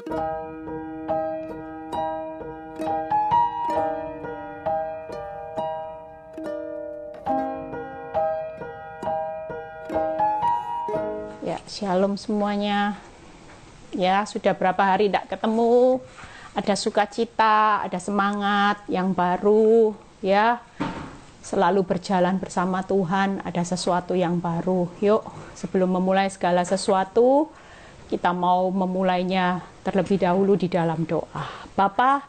Ya, shalom semuanya. Ya, sudah berapa hari tidak ketemu. Ada sukacita, ada semangat yang baru, ya. Selalu berjalan bersama Tuhan, ada sesuatu yang baru. Yuk, sebelum memulai segala sesuatu, kita mau memulainya terlebih dahulu di dalam doa. Bapa,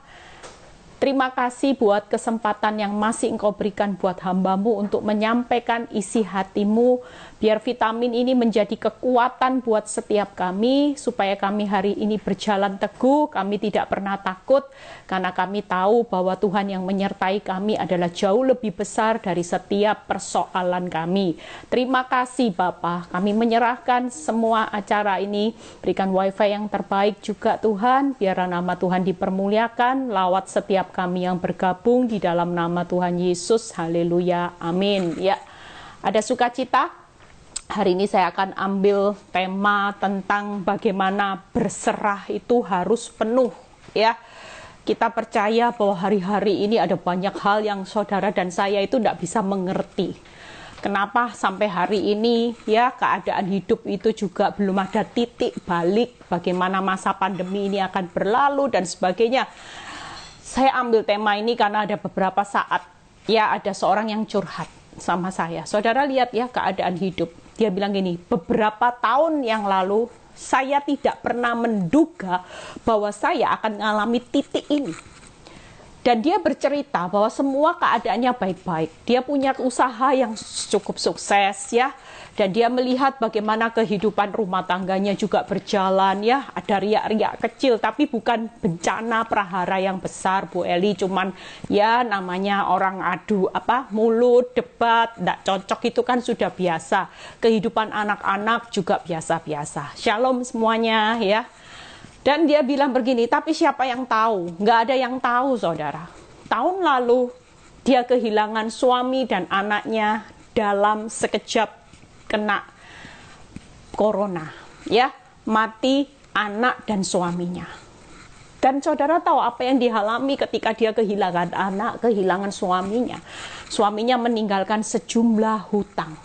terima kasih buat kesempatan yang masih Engkau berikan buat hamba-Mu untuk menyampaikan isi hati-Mu. Biar vitamin ini menjadi kekuatan buat setiap kami, supaya kami hari ini berjalan teguh, kami tidak pernah takut, karena kami tahu bahwa Tuhan yang menyertai kami adalah jauh lebih besar dari setiap persoalan kami. Terima kasih Bapa, kami menyerahkan semua acara ini, berikan wifi yang terbaik juga Tuhan, biar nama Tuhan dipermuliakan, lawat setiap kami yang bergabung di dalam nama Tuhan Yesus, haleluya, amin. Ya, ada sukacita. Hari ini saya akan ambil tema tentang bagaimana berserah itu harus penuh, ya. Kita percaya bahwa hari-hari ini ada banyak hal yang saudara dan saya itu tidak bisa mengerti. Kenapa sampai hari ini, ya, keadaan hidup itu juga belum ada titik balik, bagaimana masa pandemi ini akan berlalu dan sebagainya. Saya ambil tema ini karena ada beberapa saat, ya, ada seorang yang curhat sama saya. Saudara lihat ya keadaan hidup. Dia bilang gini, beberapa tahun yang lalu saya tidak pernah menduga bahwa saya akan mengalami titik ini. Dan dia bercerita bahwa semua keadaannya baik-baik. Dia punya usaha yang cukup sukses, ya. Dan dia melihat bagaimana kehidupan rumah tangganya juga berjalan, ya. Ada riak-riak kecil, tapi bukan bencana prahara yang besar, Bu Eli. Cuman ya namanya orang adu mulut, debat, tidak cocok itu kan sudah biasa. Kehidupan anak-anak juga biasa-biasa. Shalom semuanya, ya. Dan dia bilang begini, tapi siapa yang tahu? Nggak ada yang tahu, saudara. Tahun lalu, dia kehilangan suami dan anaknya dalam sekejap kena corona. Ya, mati anak dan suaminya. Dan saudara tahu apa yang dialami ketika dia kehilangan anak, kehilangan suaminya. Suaminya meninggalkan sejumlah hutang.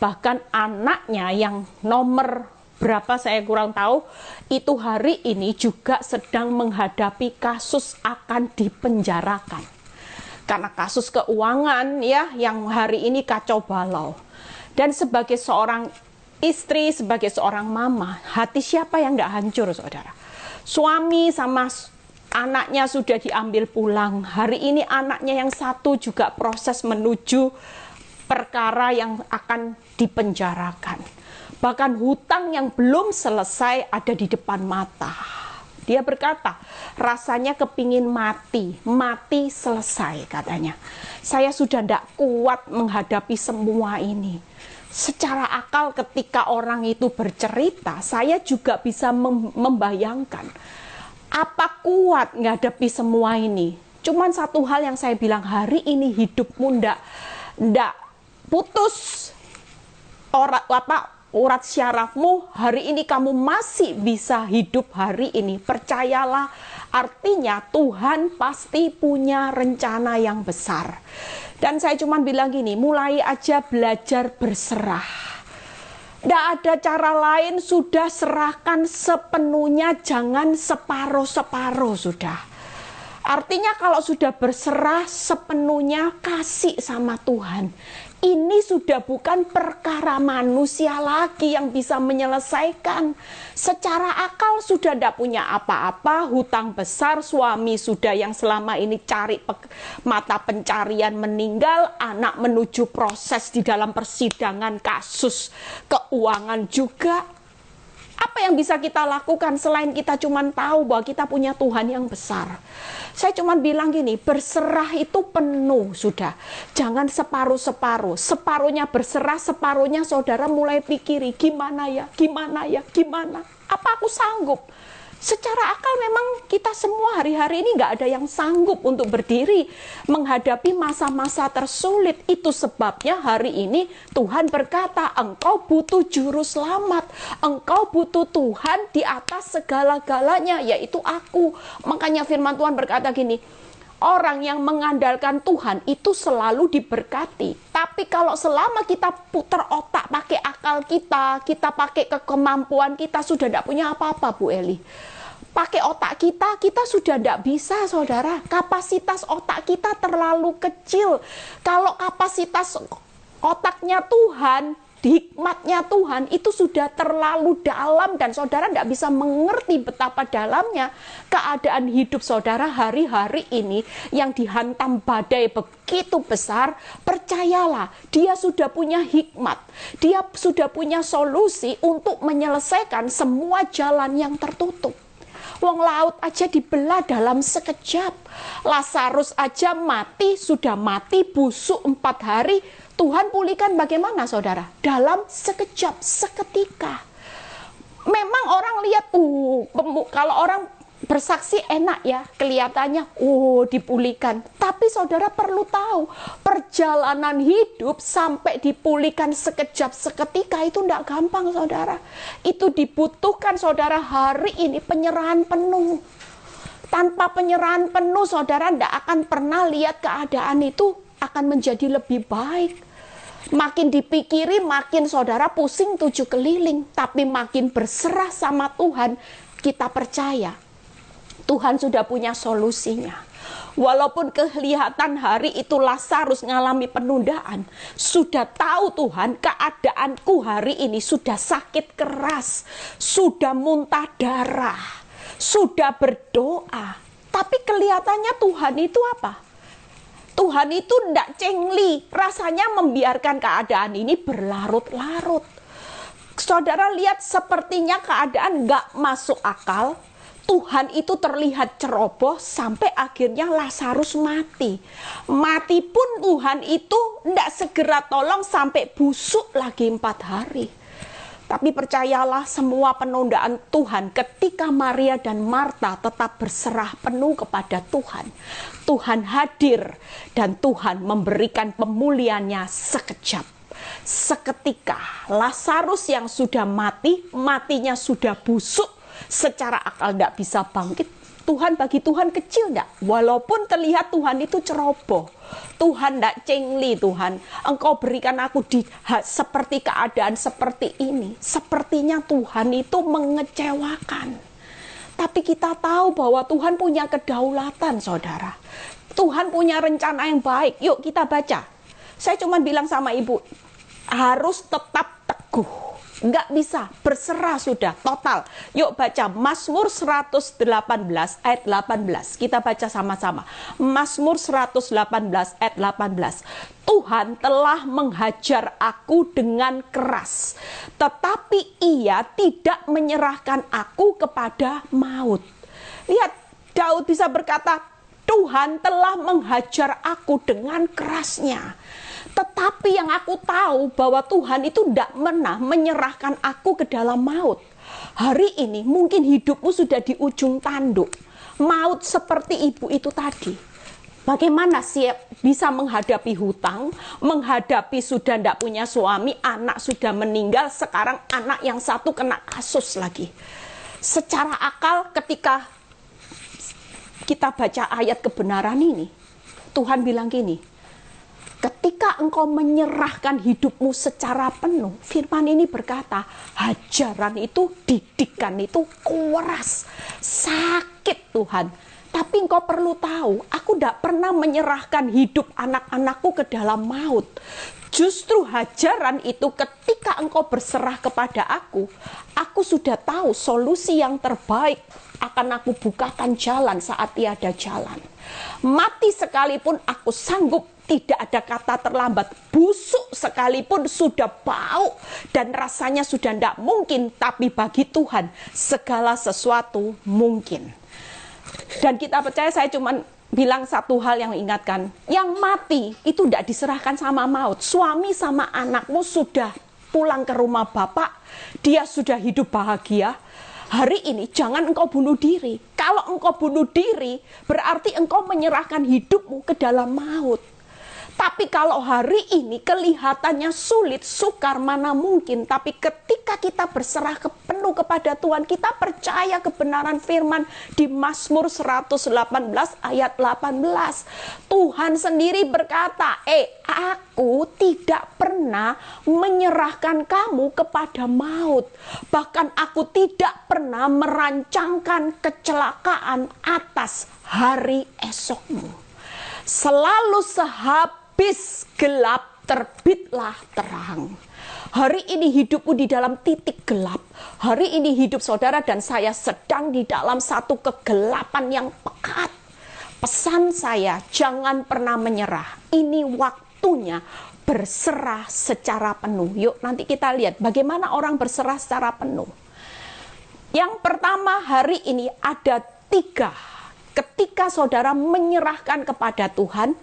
Bahkan anaknya yang nomor berapa saya kurang tahu, itu hari ini juga sedang menghadapi kasus akan dipenjarakan. Karena kasus keuangan, ya, yang hari ini kacau balau. Dan sebagai seorang istri, sebagai seorang mama, hati siapa yang tidak hancur, saudara? Suami sama anaknya sudah diambil pulang. Hari ini anaknya yang satu juga proses menuju perkara yang akan dipenjarakan. Bahkan hutang yang belum selesai ada di depan mata. Dia berkata, rasanya kepingin mati selesai katanya. Saya sudah tidak kuat menghadapi semua ini. Secara akal ketika orang itu bercerita, saya juga bisa membayangkan. Apa kuat menghadapi semua ini? Cuman satu hal yang saya bilang, hari ini hidupmu ndak putus. Urat syarafmu, hari ini kamu masih bisa hidup hari ini. Percayalah, artinya Tuhan pasti punya rencana yang besar. Dan saya cuma bilang gini, mulai aja belajar berserah. Tidak ada cara lain, sudah serahkan sepenuhnya, jangan separuh-separuh sudah. Artinya kalau sudah berserah sepenuhnya, kasih sama Tuhan. Ini sudah bukan perkara manusia lagi yang bisa menyelesaikan. Secara akal sudah tidak punya apa-apa, hutang besar, suami sudah yang selama ini cari mata pencarian meninggal, anak menuju proses di dalam persidangan kasus keuangan juga. Apa yang bisa kita lakukan selain kita cuma tahu bahwa kita punya Tuhan yang besar? Saya cuma bilang gini, berserah itu penuh sudah. Jangan separuh-separuh. Separuhnya berserah, separuhnya saudara mulai pikiri, gimana ya, gimana ya, gimana? Apa aku sanggup? Secara akal memang kita semua hari-hari ini nggak ada yang sanggup untuk berdiri menghadapi masa-masa tersulit. Itu sebabnya hari ini Tuhan berkata, engkau butuh juru selamat. Engkau butuh Tuhan di atas segala-galanya, yaitu aku. Makanya firman Tuhan berkata gini, orang yang mengandalkan Tuhan itu selalu diberkati. Tapi kalau selama kita putar otak pakai akal kita pakai kemampuan kita, sudah tidak punya apa-apa, Bu Eli. Pakai otak kita sudah tidak bisa, saudara. Kapasitas otak kita terlalu kecil. Kalau kapasitas otaknya Tuhan, hikmatnya Tuhan itu sudah terlalu dalam, dan saudara tidak bisa mengerti betapa dalamnya keadaan hidup saudara hari-hari ini yang dihantam badai begitu besar. Percayalah, dia sudah punya hikmat, dia sudah punya solusi untuk menyelesaikan semua jalan yang tertutup. Wong laut aja dibelah dalam sekejap. Lazarus aja mati, sudah mati busuk 4 hari. Tuhan pulihkan bagaimana, saudara? Dalam sekejap, seketika. Memang orang lihat, kalau orang bersaksi enak ya, kelihatannya, dipulihkan. Tapi saudara perlu tahu, perjalanan hidup sampai dipulihkan sekejap, seketika itu tidak gampang, saudara. Itu dibutuhkan, saudara, hari ini penyerahan penuh. Tanpa penyerahan penuh, saudara tidak akan pernah lihat keadaan itu akan menjadi lebih baik. Makin dipikiri, makin saudara pusing 7 keliling. Tapi makin berserah sama Tuhan, kita percaya Tuhan sudah punya solusinya. Walaupun kelihatan hari itu Lazarus mengalami penundaan, sudah tahu Tuhan keadaanku hari ini sudah sakit keras, sudah muntah darah, sudah berdoa. Tapi kelihatannya Tuhan itu apa? Tuhan itu tidak cengli, rasanya membiarkan keadaan ini berlarut-larut. Saudara lihat, sepertinya keadaan nggak masuk akal. Tuhan itu terlihat ceroboh sampai akhirnya Lazarus mati. Mati pun Tuhan itu tidak segera tolong sampai busuk lagi 4 hari. Tapi percayalah, semua penundaan Tuhan ketika Maria dan Marta tetap berserah penuh kepada Tuhan. Tuhan hadir dan Tuhan memberikan pemulihannya sekejap. Seketika Lazarus yang sudah mati, matinya sudah busuk, secara akal tidak bisa bangkit. Bagi Tuhan kecil enggak? Walaupun terlihat Tuhan itu ceroboh, Tuhan tidak cengli. Tuhan, engkau berikan aku seperti keadaan seperti ini. Sepertinya Tuhan itu mengecewakan. Tapi kita tahu bahwa Tuhan punya kedaulatan, saudara. Tuhan punya rencana yang baik. Yuk kita baca. Saya cuma bilang sama ibu, harus tetap teguh. Enggak bisa, berserah sudah, total. Yuk baca Mazmur 118 ayat 18. Kita baca sama-sama. Mazmur 118 ayat 18. Tuhan telah menghajar aku dengan keras, tetapi ia tidak menyerahkan aku kepada maut. Lihat, Daud bisa berkata, Tuhan telah menghajar aku dengan kerasnya. Tetapi yang aku tahu bahwa Tuhan itu tidak pernah menyerahkan aku ke dalam maut. Hari ini mungkin hidupmu sudah di ujung tanduk. Maut seperti ibu itu tadi. Bagaimana siap bisa menghadapi hutang, menghadapi sudah tidak punya suami, anak sudah meninggal, sekarang anak yang satu kena kasus lagi. Secara akal ketika kita baca ayat kebenaran ini, Tuhan bilang gini, ketika engkau menyerahkan hidupmu secara penuh, firman ini berkata, hajaran itu, didikan itu keras, sakit Tuhan. Tapi engkau perlu tahu, aku tidak pernah menyerahkan hidup anak-anakku ke dalam maut. Justru hajaran itu ketika engkau berserah kepada aku sudah tahu solusi yang terbaik, akan aku bukakan jalan saat tiada jalan. Mati sekalipun aku sanggup, tidak ada kata terlambat. Busuk sekalipun sudah bau dan rasanya sudah tidak mungkin, tapi bagi Tuhan segala sesuatu mungkin. Dan kita percaya, saya cuma bilang satu hal yang ingatkan, yang mati itu tidak diserahkan sama maut. Suami sama anakmu sudah pulang ke rumah bapak, dia sudah hidup bahagia. Hari ini jangan engkau bunuh diri. Kalau engkau bunuh diri, berarti engkau menyerahkan hidupmu ke dalam maut. Tapi kalau hari ini kelihatannya sulit, sukar, mana mungkin. Tapi ketika kita berserah penuh kepada Tuhan, kita percaya kebenaran firman di Mazmur 118 ayat 18. Tuhan sendiri berkata, aku tidak pernah menyerahkan kamu kepada maut. Bahkan aku tidak pernah merancangkan kecelakaan atas hari esokmu. Selalu sehabis gelap terbitlah terang. Hari ini hidupmu di dalam titik gelap. Hari ini hidup saudara dan saya sedang di dalam satu kegelapan yang pekat. Pesan saya, jangan pernah menyerah. Ini waktunya berserah secara penuh. Yuk nanti kita lihat bagaimana orang berserah secara penuh. Yang pertama, hari ini ada 3. Ketika saudara menyerahkan kepada Tuhan,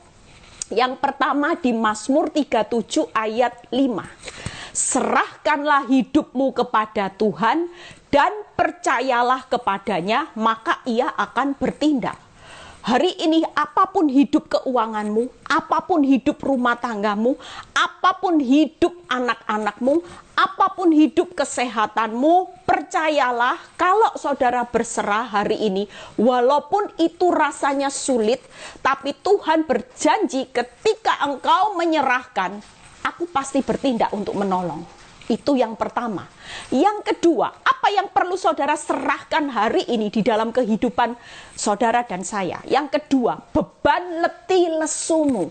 yang pertama di Mazmur 37 ayat 5. Serahkanlah hidupmu kepada Tuhan dan percayalah kepadanya, maka ia akan bertindak. Hari ini apapun hidup keuanganmu, apapun hidup rumah tanggamu, apapun hidup anak-anakmu, apapun hidup kesehatanmu, percayalah kalau saudara berserah hari ini, walaupun itu rasanya sulit, tapi Tuhan berjanji ketika engkau menyerahkan, aku pasti bertindak untuk menolong. Itu yang pertama. Yang kedua, apa yang perlu saudara serahkan hari ini di dalam kehidupan saudara dan saya? Yang kedua, beban letih lesumu.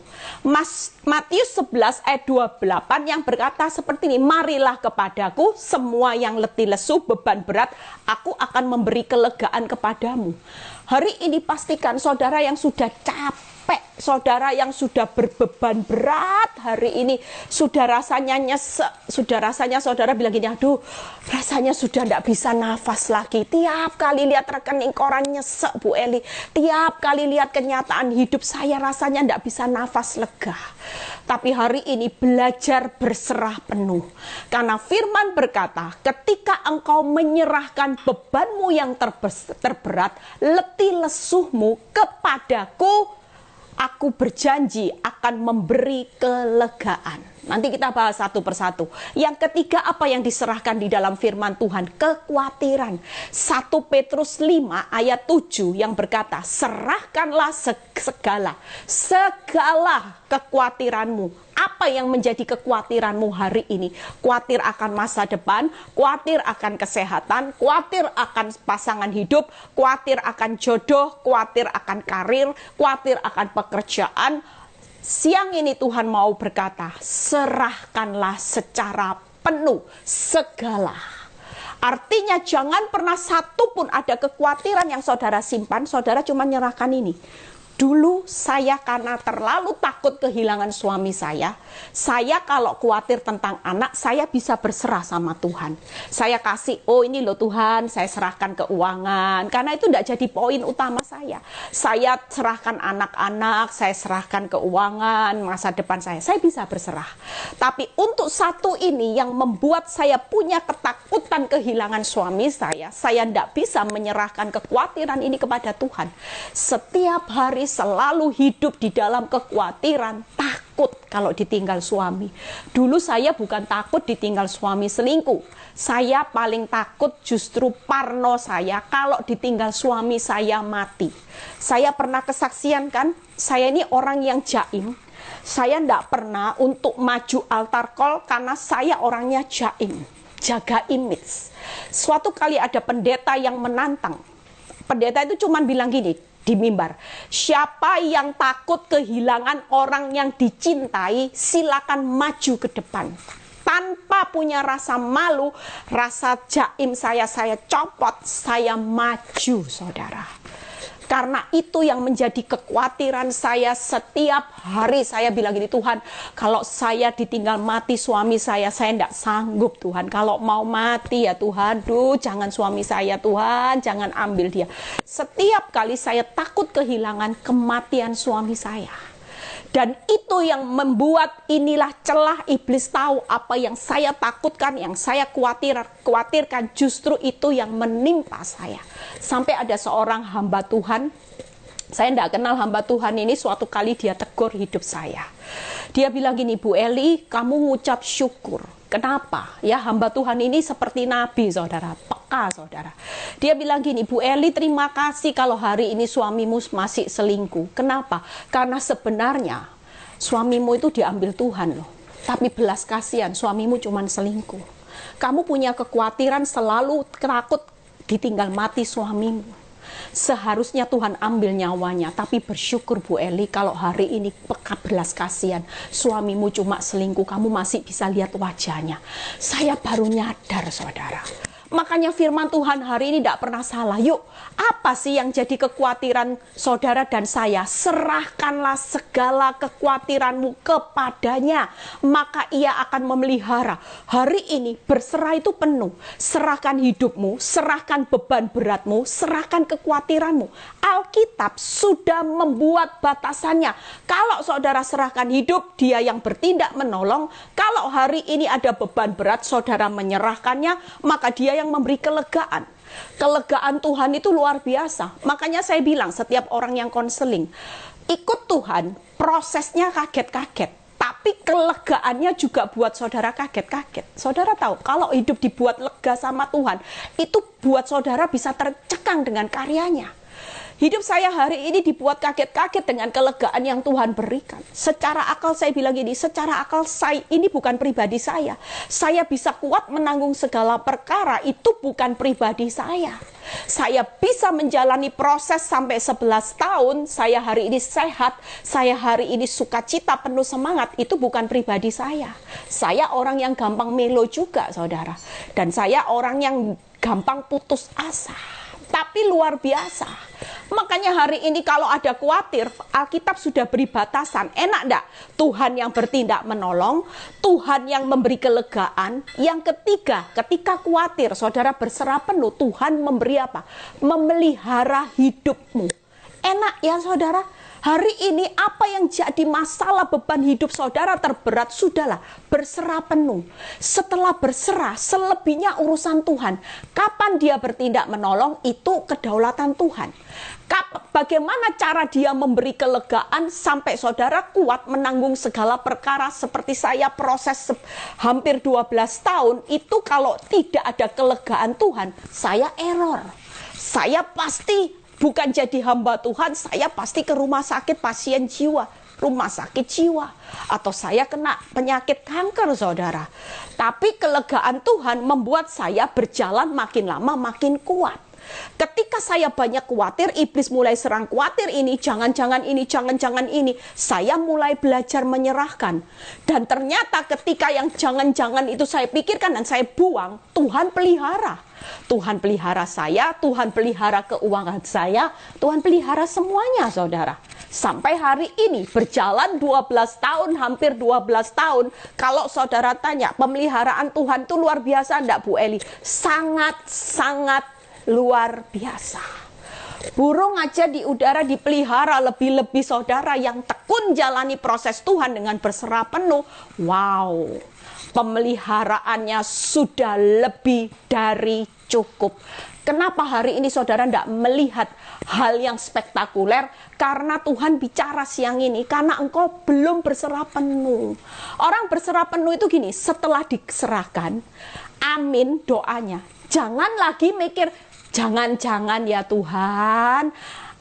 Matius 11 ayat 28 yang berkata seperti ini, marilah kepadaku semua yang letih lesu, beban berat, aku akan memberi kelegaan kepadamu. Hari ini pastikan saudara yang sudah capek, saudara yang sudah berbeban berat hari ini, sudah rasanya nyesek, sudah rasanya saudara bilang gini, aduh rasanya sudah tidak bisa nafas lagi. Tiap kali lihat rekening koran nyesek Bu Eli, tiap kali lihat kenyataan hidup saya rasanya tidak bisa nafas lega. Tapi hari ini belajar berserah penuh, karena firman berkata ketika engkau menyerahkan bebanmu yang terberat, letih lesuhmu kepadaku, aku berjanji akan memberi kelegaan. Nanti kita bahas satu persatu. Yang ketiga, apa yang diserahkan di dalam firman Tuhan? Kekhawatiran. 1 Petrus 5 ayat 7 yang berkata, serahkanlah segala kekhawatiranmu. Apa yang menjadi kekhawatiranmu hari ini? Khawatir akan masa depan, khawatir akan kesehatan, khawatir akan pasangan hidup, khawatir akan jodoh, khawatir akan karir, khawatir akan pekerjaan. Siang ini Tuhan mau berkata, serahkanlah secara penuh segala. Artinya jangan pernah satu pun ada kekhawatiran yang saudara simpan, saudara cuma nyerahkan ini. Dulu saya karena terlalu takut kehilangan suami saya kalau khawatir tentang anak, saya bisa berserah sama Tuhan. Saya kasih, oh ini loh Tuhan, saya serahkan keuangan. Karena itu tidak jadi poin utama saya. Saya serahkan anak-anak, saya serahkan keuangan, masa depan saya bisa berserah. Tapi untuk satu ini yang membuat saya punya ketakutan kehilangan suami saya tidak bisa menyerahkan kekhawatiran ini kepada Tuhan. Setiap hari selalu hidup di dalam kekhawatiran, takut kalau ditinggal suami. Dulu saya bukan takut ditinggal suami selingkuh. Saya paling takut justru parno saya kalau ditinggal suami saya mati. Saya pernah kesaksian kan, saya ini orang yang jaim. Saya tidak pernah untuk maju altar call karena saya orangnya jaim, jaga image. Suatu kali ada pendeta yang menantang. Pendeta itu cuma bilang gini di mimbar, siapa yang takut kehilangan orang yang dicintai, silakan maju ke depan. Tanpa punya rasa malu, rasa jaim saya copot, saya maju saudara. Karena itu yang menjadi kekhawatiran saya setiap hari. Saya bilang gini, Tuhan, kalau saya ditinggal mati suami saya tidak sanggup Tuhan. Kalau mau mati ya Tuhan, jangan suami saya Tuhan, jangan ambil dia. Setiap kali saya takut kehilangan kematian suami saya. Dan itu yang membuat inilah celah iblis tahu apa yang saya takutkan, yang saya khawatirkan, justru itu yang menimpa saya. Sampai ada seorang hamba Tuhan, saya tidak kenal hamba Tuhan ini, suatu kali dia tegur hidup saya. Dia bilang gini, Bu Eli, kamu ngucap syukur. Kenapa? Ya, hamba Tuhan ini seperti nabi, saudara, peka, saudara. Dia bilang gini, Bu Eli, terima kasih kalau hari ini suamimu masih selingkuh. Kenapa? Karena sebenarnya suamimu itu diambil Tuhan loh. Tapi belas kasihan, suamimu cuma selingkuh. Kamu punya kekhawatiran selalu takut ditinggal mati suamimu. Seharusnya Tuhan ambil nyawanya, tapi bersyukur Bu Eli kalau hari ini peka belas kasihan, suamimu cuma selingkuh, kamu masih bisa lihat wajahnya. Saya baru nyadar, saudara. Makanya firman Tuhan hari ini tidak pernah salah. Yuk, apa sih yang jadi kekhawatiran saudara dan saya? Serahkanlah segala kekhawatiranmu kepadanya, maka ia akan memelihara. Hari ini berserah itu penuh. Serahkan hidupmu, serahkan beban beratmu, serahkan kekhawatiranmu. Alkitab sudah membuat batasannya. Kalau saudara serahkan hidup, dia yang bertindak menolong. Kalau hari ini ada beban berat, saudara menyerahkannya, maka dia yang memberi kelegaan. Kelegaan Tuhan itu luar biasa. Makanya saya bilang setiap orang yang konseling, ikut Tuhan, prosesnya kaget-kaget. Tapi kelegaannya juga buat saudara kaget-kaget. Saudara tahu, kalau hidup dibuat lega sama Tuhan, itu buat saudara bisa tercekang dengan karyanya. Hidup saya hari ini dibuat kaget-kaget dengan kelegaan yang Tuhan berikan. Secara akal saya bilang gini, secara akal saya ini bukan pribadi saya. Saya bisa kuat menanggung segala perkara, itu bukan pribadi saya. Saya bisa menjalani proses sampai 11 tahun, saya hari ini sehat, saya hari ini sukacita penuh semangat, itu bukan pribadi saya. Saya orang yang gampang melo juga, saudara. Dan saya orang yang gampang putus asa. Tapi luar biasa. Makanya hari ini kalau ada khawatir, Alkitab sudah beri batasan. Enak enggak? Tuhan yang bertindak menolong, Tuhan yang memberi kelegaan. Yang ketiga, ketika khawatir, saudara berserah penuh, Tuhan memberi apa? Memelihara hidupmu. Enak ya saudara? Hari ini apa yang jadi masalah beban hidup saudara terberat, sudahlah berserah penuh. Setelah berserah, selebihnya urusan Tuhan. Kapan dia bertindak menolong, itu kedaulatan Tuhan. Bagaimana cara dia memberi kelegaan sampai saudara kuat menanggung segala perkara seperti saya proses hampir 12 tahun, itu kalau tidak ada kelegaan Tuhan, saya error. Saya pasti bukan jadi hamba Tuhan, saya pasti ke rumah sakit pasien jiwa, rumah sakit jiwa. Atau saya kena penyakit kanker, saudara. Tapi kelegaan Tuhan membuat saya berjalan makin lama makin kuat. Ketika saya banyak khawatir, iblis mulai serang khawatir ini, jangan-jangan ini, jangan-jangan ini. Saya mulai belajar menyerahkan. Dan ternyata ketika yang jangan-jangan itu saya pikirkan dan saya buang, Tuhan pelihara. Tuhan pelihara saya, Tuhan pelihara keuangan saya, Tuhan pelihara semuanya, saudara. Sampai hari ini berjalan 12 tahun, hampir 12 tahun. Kalau saudara tanya, pemeliharaan Tuhan itu luar biasa enggak, Bu Eli? Sangat-sangat luar biasa. Burung aja di udara dipelihara, lebih-lebih saudara yang tekun jalani proses Tuhan dengan berserah penuh. Wow, pemeliharaannya sudah lebih dari cukup. Kenapa hari ini saudara tidak melihat hal yang spektakuler? Karena Tuhan bicara siang ini, karena engkau belum berserah penuh. Orang berserah penuh itu gini, setelah diserahkan, amin doanya. Jangan lagi mikir, jangan-jangan ya Tuhan,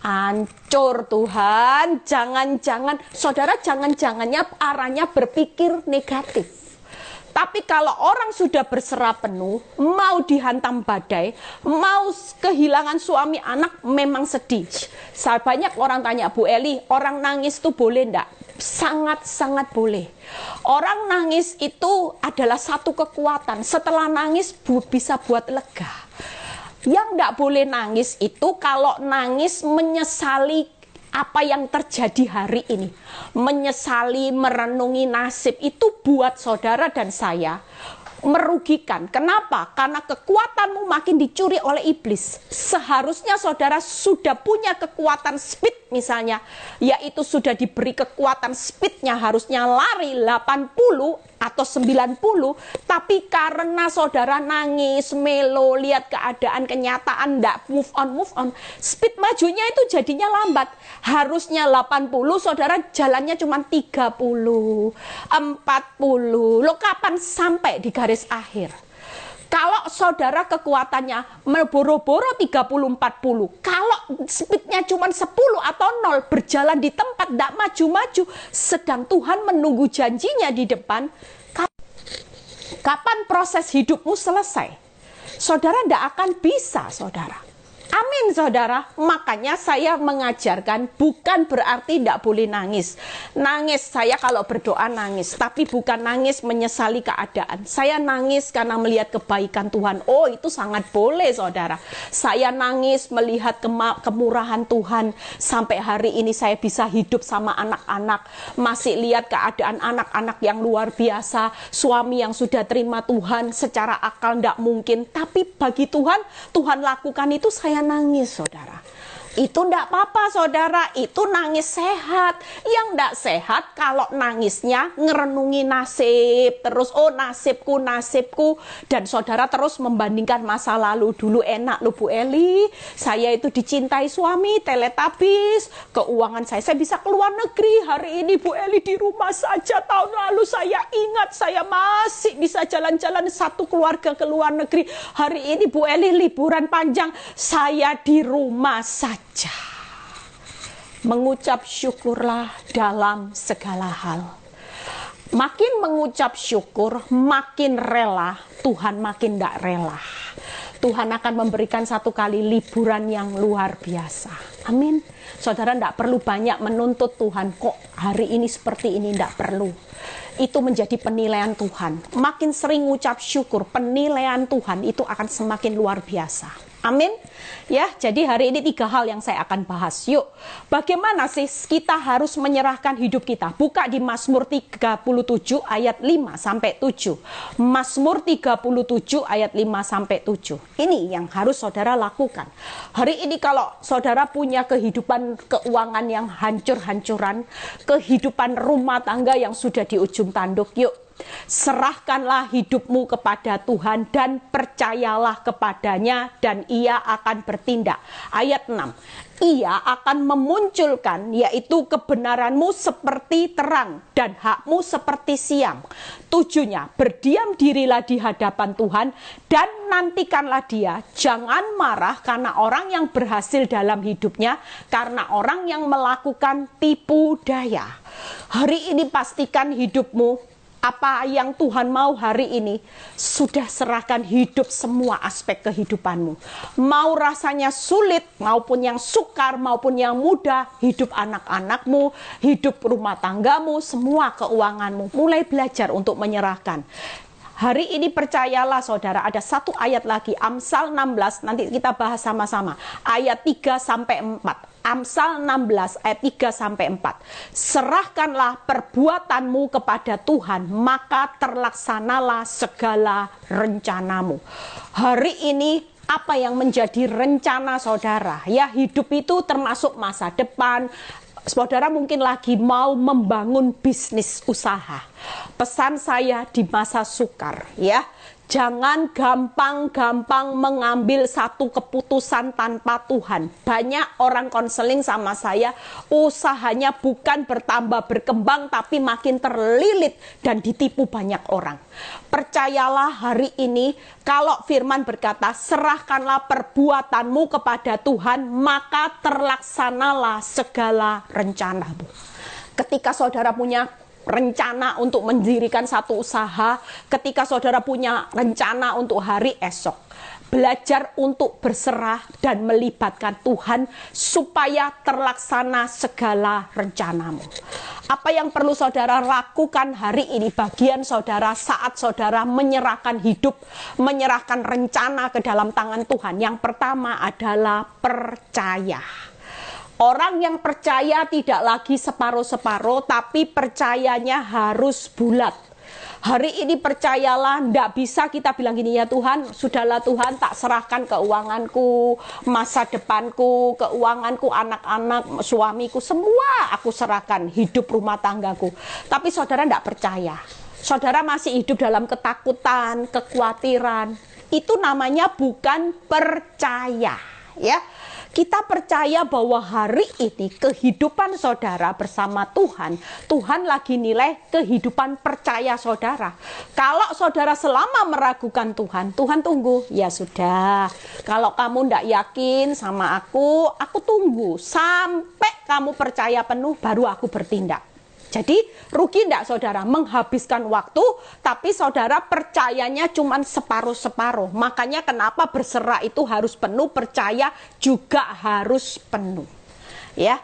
hancur Tuhan, jangan-jangan. Saudara, jangan-jangannya arahnya berpikir negatif. Tapi kalau orang sudah berserah penuh, mau dihantam badai, mau kehilangan suami anak, memang sedih. Banyak orang tanya, Bu Eli, orang nangis itu boleh enggak? Sangat-sangat boleh. Orang nangis itu adalah satu kekuatan. Setelah nangis bisa buat lega. Yang enggak boleh nangis itu kalau nangis menyesali apa yang terjadi hari ini, menyesali, merenungi nasib, itu buat saudara dan saya merugikan. Kenapa? Karena kekuatanmu makin dicuri oleh iblis. Seharusnya saudara sudah punya kekuatan speed misalnya, yaitu sudah diberi kekuatan, speednya harusnya lari 80 atau 90, tapi karena saudara nangis, melo, lihat keadaan, kenyataan, enggak move on, speed majunya itu jadinya lambat. Harusnya 80, saudara jalannya cuma 30, 40. Lo kapan sampai di garis akhir? Kalau saudara kekuatannya boro-boro 30-40, kalau speednya cuma 10 atau 0, berjalan di tempat, tidak maju-maju, sedang Tuhan menunggu janjinya di depan, kapan proses hidupmu selesai? Saudara tidak akan bisa, saudara. Amin, saudara. Makanya saya mengajarkan bukan berarti tidak boleh nangis. Nangis, saya kalau berdoa nangis, tapi bukan nangis menyesali keadaan. Saya nangis karena melihat kebaikan Tuhan. Oh, itu sangat boleh, saudara. Saya nangis melihat kemurahan Tuhan. Sampai hari ini saya bisa hidup sama anak-anak. Masih lihat keadaan anak-anak yang luar biasa. Suami yang sudah terima Tuhan, secara akal tidak mungkin. Tapi bagi Tuhan, Tuhan lakukan itu, saya nangis, saudara. Itu enggak apa-apa, saudara. Itu nangis sehat. Yang enggak sehat kalau nangisnya ngerenungi nasib. Terus, oh nasibku. Dan saudara terus membandingkan masa lalu. Dulu enak loh Bu Eli. Saya itu dicintai suami, teletabis. Keuangan saya bisa keluar negeri. Hari ini Bu Eli di rumah saja. Tahun lalu saya ingat saya masih bisa jalan-jalan satu keluarga ke luar negeri. Hari ini Bu Eli liburan panjang. Saya di rumah saja. Mengucap syukurlah dalam segala hal. Makin mengucap syukur, makin rela, Tuhan makin tidak rela. Tuhan akan memberikan satu kali liburan yang luar biasa. Amin. Saudara tidak perlu banyak menuntut Tuhan. Kok hari ini seperti ini, tidak perlu. Itu menjadi penilaian Tuhan. Makin sering ucap syukur, penilaian Tuhan itu akan semakin luar biasa. Amin. Ya, jadi hari ini 3 hal yang saya akan bahas. Yuk, bagaimana sih kita harus menyerahkan hidup kita? Buka di Mazmur 37 ayat 5 sampai 7. Mazmur 37 ayat 5 sampai 7. Ini yang harus saudara lakukan. Hari ini kalau saudara punya kehidupan keuangan yang hancur-hancuran, kehidupan rumah tangga yang sudah di ujung tanduk, yuk, serahkanlah hidupmu kepada Tuhan dan percayalah kepadanya dan ia akan bertindak. Ayat 6. Ia akan memunculkan, yaitu kebenaranmu seperti terang dan hakmu seperti siang. 7-nya, berdiam dirilah di hadapan Tuhan dan nantikanlah dia. Jangan marah karena orang yang berhasil dalam hidupnya, karena orang yang melakukan tipu daya. Hari ini pastikan hidupmu, apa yang Tuhan mau hari ini, sudah serahkan hidup semua aspek kehidupanmu. Mau rasanya sulit, maupun yang sukar, maupun yang mudah, hidup anak-anakmu, hidup rumah tanggamu, semua keuanganmu. Mulai belajar untuk menyerahkan. Hari ini percayalah saudara, ada satu ayat lagi, Amsal 16, nanti kita bahas sama-sama. Ayat 3-4. Amsal 16 ayat 3-4. Serahkanlah perbuatanmu kepada Tuhan, maka terlaksanalah segala rencanamu. Hari ini apa yang menjadi rencana saudara? Ya, hidup itu termasuk masa depan. Saudara mungkin lagi mau membangun bisnis usaha. Pesan saya di masa sukar, ya, jangan gampang-gampang mengambil satu keputusan tanpa Tuhan. Banyak orang konseling sama saya, usahanya bukan bertambah berkembang, tapi makin terlilit dan ditipu banyak orang. Percayalah hari ini, kalau firman berkata, serahkanlah perbuatanmu kepada Tuhan, maka terlaksanalah segala rencanamu. Ketika saudara punya rencana untuk mendirikan satu usaha, ketika saudara punya rencana untuk hari esok, belajar untuk berserah dan melibatkan Tuhan supaya terlaksana segala rencanamu. Apa yang perlu saudara lakukan hari ini, bagian saudara saat saudara menyerahkan hidup, menyerahkan rencana ke dalam tangan Tuhan? Yang pertama adalah percaya. Orang yang percaya tidak lagi separuh-separuh, tapi percayanya harus bulat. Hari ini percayalah, tidak bisa kita bilang gini, ya Tuhan, sudahlah Tuhan, tak serahkan keuanganku, masa depanku, keuanganku, anak-anak, suamiku, semua aku serahkan, hidup rumah tanggaku. Tapi saudara tidak percaya. Saudara masih hidup dalam ketakutan, kekhawatiran. Itu namanya bukan percaya, ya. Kita percaya bahwa hari ini kehidupan saudara bersama Tuhan, Tuhan lagi nilai kehidupan percaya saudara. Kalau saudara selama meragukan Tuhan, Tuhan tunggu. Ya sudah, kalau kamu tidak yakin sama aku tunggu sampai kamu percaya penuh, baru aku bertindak. Jadi rugi enggak saudara menghabiskan waktu, tapi saudara percayanya cuma separuh-separuh. Makanya kenapa berserah itu harus penuh, percaya juga harus penuh. Ya.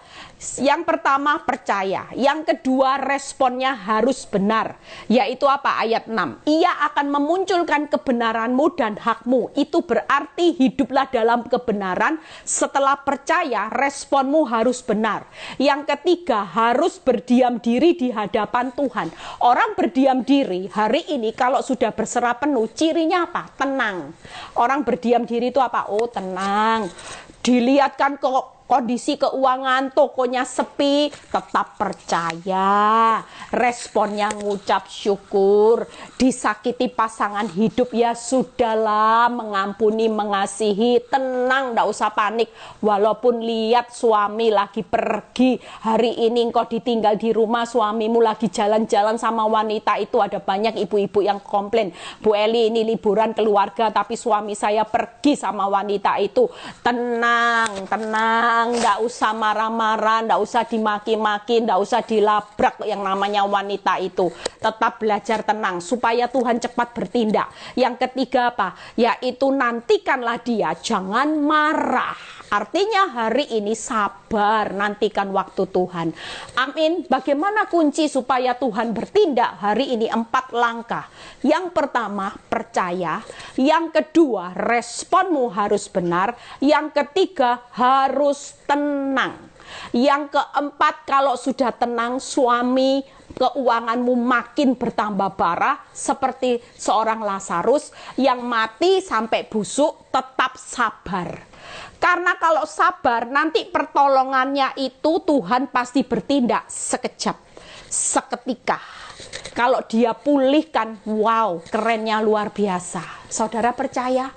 Yang pertama percaya, yang kedua responnya harus benar, yaitu apa? Ayat 6. Ia akan memunculkan kebenaranmu dan hakmu. Itu berarti hiduplah dalam kebenaran. Setelah percaya, responmu harus benar. Yang ketiga, harus berdiam diri di hadapan Tuhan. Orang berdiam diri hari ini kalau sudah berserah penuh, cirinya apa? Tenang. Orang berdiam diri itu apa? Oh, tenang. Dilihatkan kondisi keuangan, tokonya sepi, tetap percaya. Responnya ngucap syukur. Disakiti pasangan hidup, ya sudahlah, mengampuni, mengasihi, tenang, tidak usah panik. Walaupun lihat suami lagi pergi, hari ini engkau ditinggal di rumah, suamimu lagi jalan-jalan sama wanita itu. Ada banyak ibu-ibu yang komplain, Bu Eli ini liburan keluarga tapi suami saya pergi sama wanita itu. Tenang, nggak usah marah-marah, nggak usah dimaki-maki, nggak usah dilabrak yang namanya wanita itu. Tetap belajar tenang supaya Tuhan cepat bertindak. Yang ketiga apa? Yaitu nantikanlah dia, jangan marah. Artinya hari ini sabar, nantikan waktu Tuhan. Amin. Bagaimana kunci supaya Tuhan bertindak hari ini? 4 langkah. Yang pertama, percaya. Yang kedua, responmu harus benar. Yang ketiga, harus tenang. Yang keempat, kalau sudah tenang, suami, keuanganmu makin bertambah parah, seperti seorang Lazarus yang mati sampai busuk, tetap sabar. Karena kalau sabar, nanti pertolongannya itu Tuhan pasti bertindak sekejap, seketika. Kalau dia pulihkan, wow, kerennya luar biasa. Saudara percaya?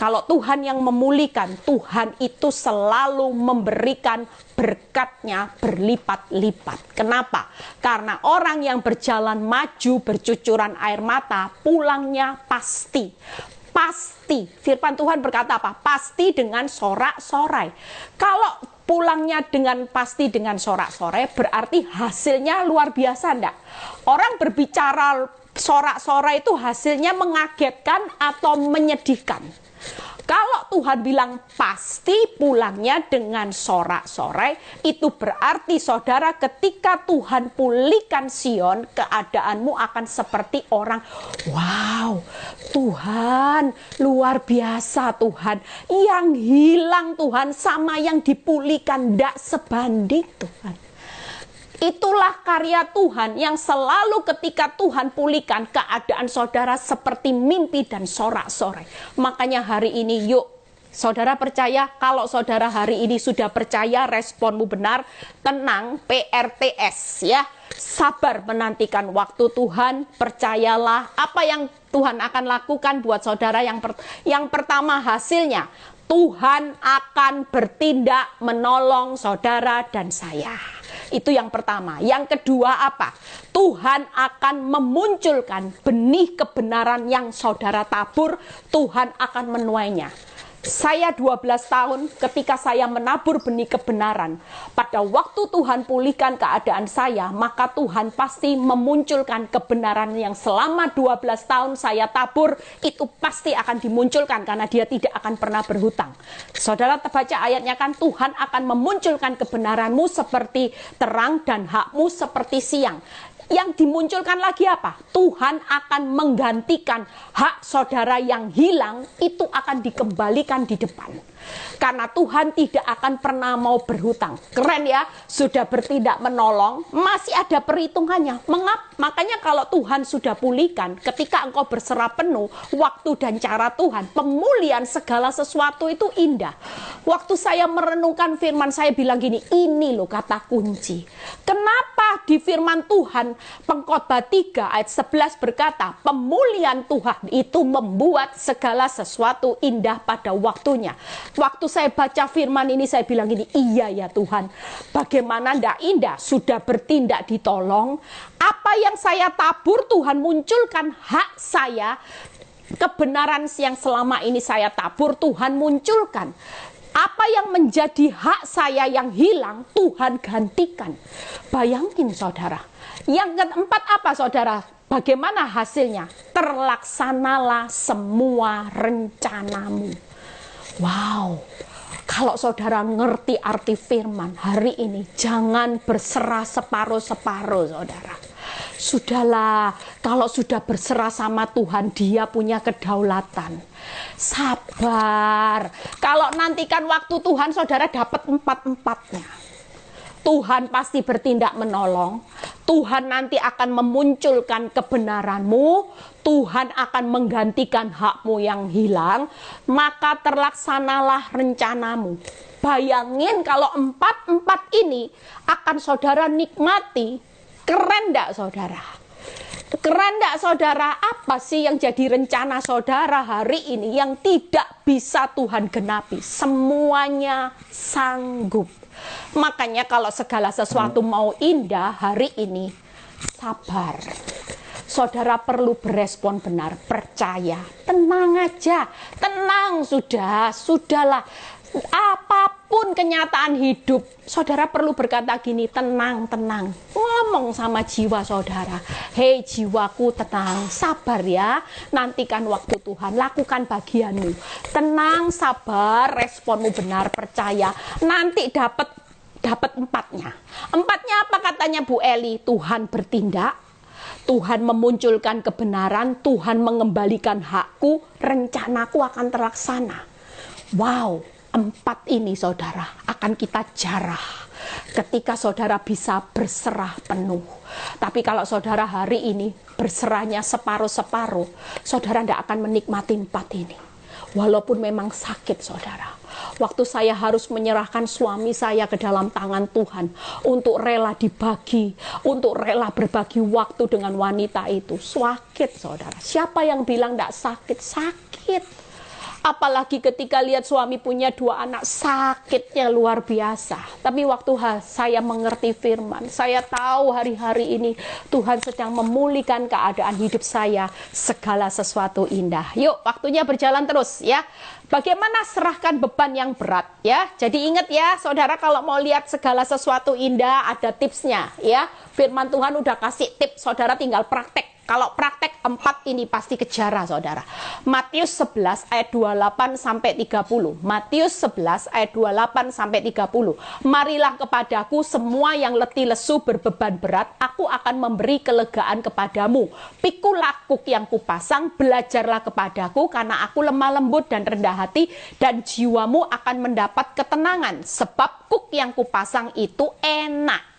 Kalau Tuhan yang memulihkan, Tuhan itu selalu memberikan berkatnya berlipat-lipat. Kenapa? Karena orang yang berjalan maju bercucuran air mata, pulangnya pasti. Pasti. Firman Tuhan berkata apa? Pasti dengan sorak-sorai. Kalau pulangnya dengan pasti dengan sorak-sorai, berarti hasilnya luar biasa enggak? Orang berbicara sorak-sorai itu hasilnya mengagetkan atau menyedihkan. Kalau Tuhan bilang pasti pulangnya dengan sorak-sorai, itu berarti saudara ketika Tuhan pulihkan Sion, keadaanmu akan seperti orang, wow, Tuhan, luar biasa Tuhan. Yang hilang Tuhan sama yang dipulihkan, tidak sebanding Tuhan. Itulah karya Tuhan yang selalu ketika Tuhan pulihkan keadaan saudara seperti mimpi dan sorak-sorai. Makanya hari ini yuk saudara percaya, kalau saudara hari ini sudah percaya responmu benar, tenang, PRTS ya. Sabar menantikan waktu Tuhan, percayalah apa yang Tuhan akan lakukan buat saudara. Yang pertama hasilnya, Tuhan akan bertindak menolong saudara dan saya. Itu yang pertama. Yang kedua apa? Tuhan akan memunculkan benih kebenaran yang saudara tabur, Tuhan akan menuainya. Saya 12 tahun ketika saya menabur benih kebenaran. Pada waktu Tuhan pulihkan keadaan saya, maka Tuhan pasti memunculkan kebenaran yang selama 12 tahun saya tabur, itu pasti akan dimunculkan karena dia tidak akan pernah berhutang. Saudara baca ayatnya kan, Tuhan akan memunculkan kebenaranmu seperti terang dan hakmu seperti siang. yang dimunculkan lagi apa? Tuhan akan menggantikan hak saudara yang hilang, itu akan dikembalikan di depan. Karena Tuhan tidak akan pernah mau berhutang. Keren ya, sudah bertindak menolong, masih ada perhitungannya. Makanya kalau Tuhan sudah pulihkan, ketika engkau berserah penuh, waktu dan cara Tuhan, pemulihan segala sesuatu itu indah. Waktu saya merenungkan firman, saya bilang gini, ini loh kata kunci. Kenapa di firman Tuhan, Pengkhotbah 3 ayat 11 berkata, pemulihan Tuhan itu membuat segala sesuatu indah pada waktunya. Waktu saya baca firman ini, saya bilang gini, iya ya Tuhan, bagaimana ndak indah, sudah bertindak ditolong. Apa yang saya tabur, Tuhan munculkan hak saya, kebenaran yang selama ini saya tabur, Tuhan munculkan. Apa yang menjadi hak saya yang hilang, Tuhan gantikan. Bayangin saudara. Yang keempat apa saudara? Bagaimana hasilnya? Terlaksanalah semua rencanamu. Wow, kalau saudara ngerti arti firman hari ini, jangan berserah separuh-separuh saudara. Sudahlah, kalau sudah berserah sama Tuhan, Dia punya kedaulatan. Sabar. Kalau nantikan waktu Tuhan, saudara dapat empat-empatnya. Tuhan pasti bertindak menolong. Tuhan nanti akan memunculkan kebenaranmu. Tuhan akan menggantikan hakmu yang hilang. Maka terlaksanalah rencanamu. Bayangin kalau empat-empat ini akan saudara nikmati. Keren enggak saudara? Keren enggak saudara? Apa sih yang jadi rencana saudara hari ini yang tidak bisa Tuhan genapi? Semuanya sanggup. Makanya kalau segala sesuatu mau indah hari ini, sabar. Saudara perlu berespon benar, percaya, tenang aja, tenang sudahlah. Apapun kenyataan hidup, saudara perlu berkata gini, tenang. Ngomong sama jiwa saudara, hei jiwaku tenang, sabar ya, nantikan waktu Tuhan, lakukan bagianmu. Tenang, sabar, responmu benar, percaya, nanti dapat empatnya. Empatnya apa katanya Bu Eli? Tuhan bertindak, Tuhan memunculkan kebenaran, Tuhan mengembalikan hakku, rencanaku akan terlaksana. Wow, empat ini saudara akan kita jarah ketika saudara bisa berserah penuh. Tapi kalau saudara hari ini berserahnya separuh-separuh, saudara tidak akan menikmati empat ini. Walaupun memang sakit saudara. Waktu saya harus menyerahkan suami saya ke dalam tangan Tuhan untuk rela dibagi, untuk rela berbagi waktu dengan wanita itu, sakit saudara. Siapa yang bilang tidak sakit? Sakit. Apalagi ketika lihat suami punya 2 anak, sakitnya luar biasa. Tapi waktu saya mengerti firman, saya tahu hari-hari ini Tuhan sedang memulihkan keadaan hidup saya, segala sesuatu indah. Yuk, waktunya berjalan terus ya. Bagaimana serahkan beban yang berat ya. Jadi ingat ya, saudara, kalau mau lihat segala sesuatu indah ada tipsnya ya. Firman Tuhan udah kasih tips, saudara tinggal praktek. Kalau praktek 4 ini pasti kejar saudara. Matius 11 ayat 28 sampai 30. Matius 11 ayat 28 sampai 30. Marilah kepadaku semua yang letih lesu berbeban berat, aku akan memberi kelegaan kepadamu. Pikulah kuk yang kupasang, belajarlah kepadaku karena aku lemah lembut dan rendah hati, dan jiwamu akan mendapat ketenangan. Sebab kuk yang kupasang itu enak.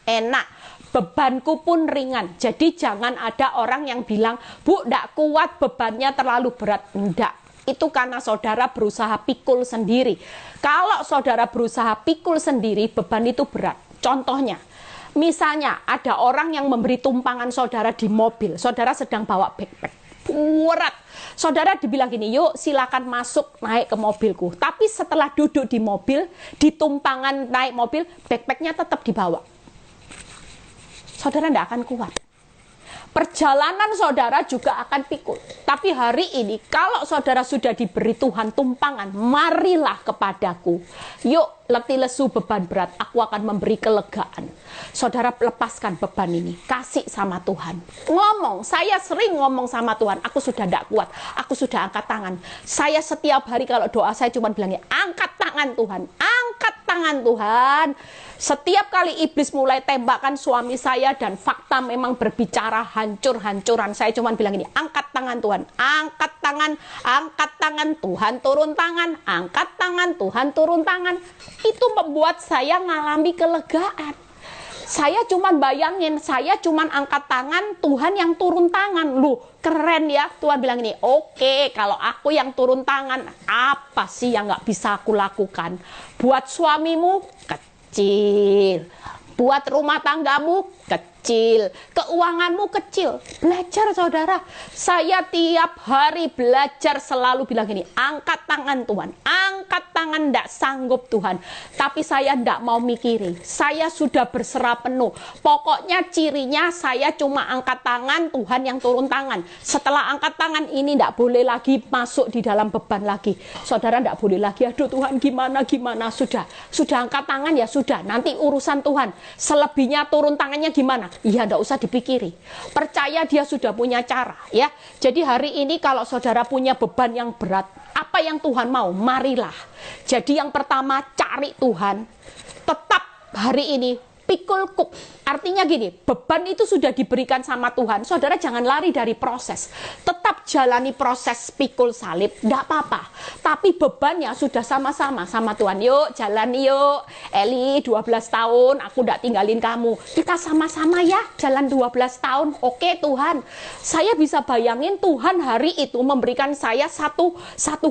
Bebanku pun ringan. Jadi jangan ada orang yang bilang, Bu, tidak kuat, bebannya terlalu berat. Enggak. Itu karena saudara berusaha pikul sendiri. Kalau saudara berusaha pikul sendiri, beban itu berat. Contohnya, misalnya ada orang yang memberi tumpangan saudara di mobil. Saudara sedang bawa backpack. Berat. Saudara dibilang gini, yuk silakan masuk naik ke mobilku. Tapi setelah duduk di mobil, di tumpangan naik mobil, backpacknya tetap dibawa. Saudara tidak akan kuat. Perjalanan saudara juga akan pikul. Tapi hari ini kalau saudara sudah diberi Tuhan tumpangan, marilah kepadaku. Yuk letih lesu beban berat, aku akan memberi kelegaan. Saudara, lepaskan beban ini, kasih sama Tuhan. Ngomong, saya sering ngomong sama Tuhan, aku sudah tidak kuat, aku sudah angkat tangan. Saya setiap hari kalau doa saya cuma bilangnya, angkat tangan Tuhan, angkat tangan Tuhan. Setiap kali iblis mulai tembakkan suami saya dan fakta memang berbicara hancur-hancuran, saya cuma bilang ini, angkat tangan Tuhan, angkat tangan Tuhan turun tangan, angkat tangan Tuhan turun tangan. Itu membuat saya mengalami kelegaan. Saya cuman bayangin, saya cuman angkat tangan, Tuhan yang turun tangan. Loh, keren ya. Tuhan bilang ini, oke, kalau aku yang turun tangan, apa sih yang gak bisa aku lakukan? Buat suamimu, kecil. Buat rumah tanggamu, kecil. Keuanganmu kecil. Belajar, saudara. Saya tiap hari belajar selalu bilang ini, angkat tangan Tuhan. Angkat tangan, tidak sanggup Tuhan. Tapi saya tidak mau mikirin. Saya sudah berserah penuh. Pokoknya cirinya saya cuma angkat tangan, Tuhan yang turun tangan. Setelah angkat tangan ini tidak boleh lagi masuk di dalam beban lagi. Saudara, tidak boleh lagi, aduh Tuhan gimana. Sudah angkat tangan ya sudah. Nanti urusan Tuhan. Selebihnya turun tangannya gimana? Ya tidak usah dipikiri. Percaya dia sudah punya cara ya. Jadi hari ini kalau saudara punya beban yang berat, apa yang Tuhan mau? Marilah. Jadi yang pertama, cari Tuhan. Tetap hari ini pikul kuk. Artinya gini, beban itu sudah diberikan sama Tuhan. Saudara jangan lari dari proses. Tetap jalani proses pikul salib, tidak apa-apa. Tapi bebannya sudah sama-sama sama Tuhan. Yuk, jalani yuk. Eli, 12 tahun, aku tidak tinggalin kamu. Kita sama-sama ya, jalan 12 tahun. Oke Tuhan, saya bisa bayangin Tuhan hari itu memberikan saya satu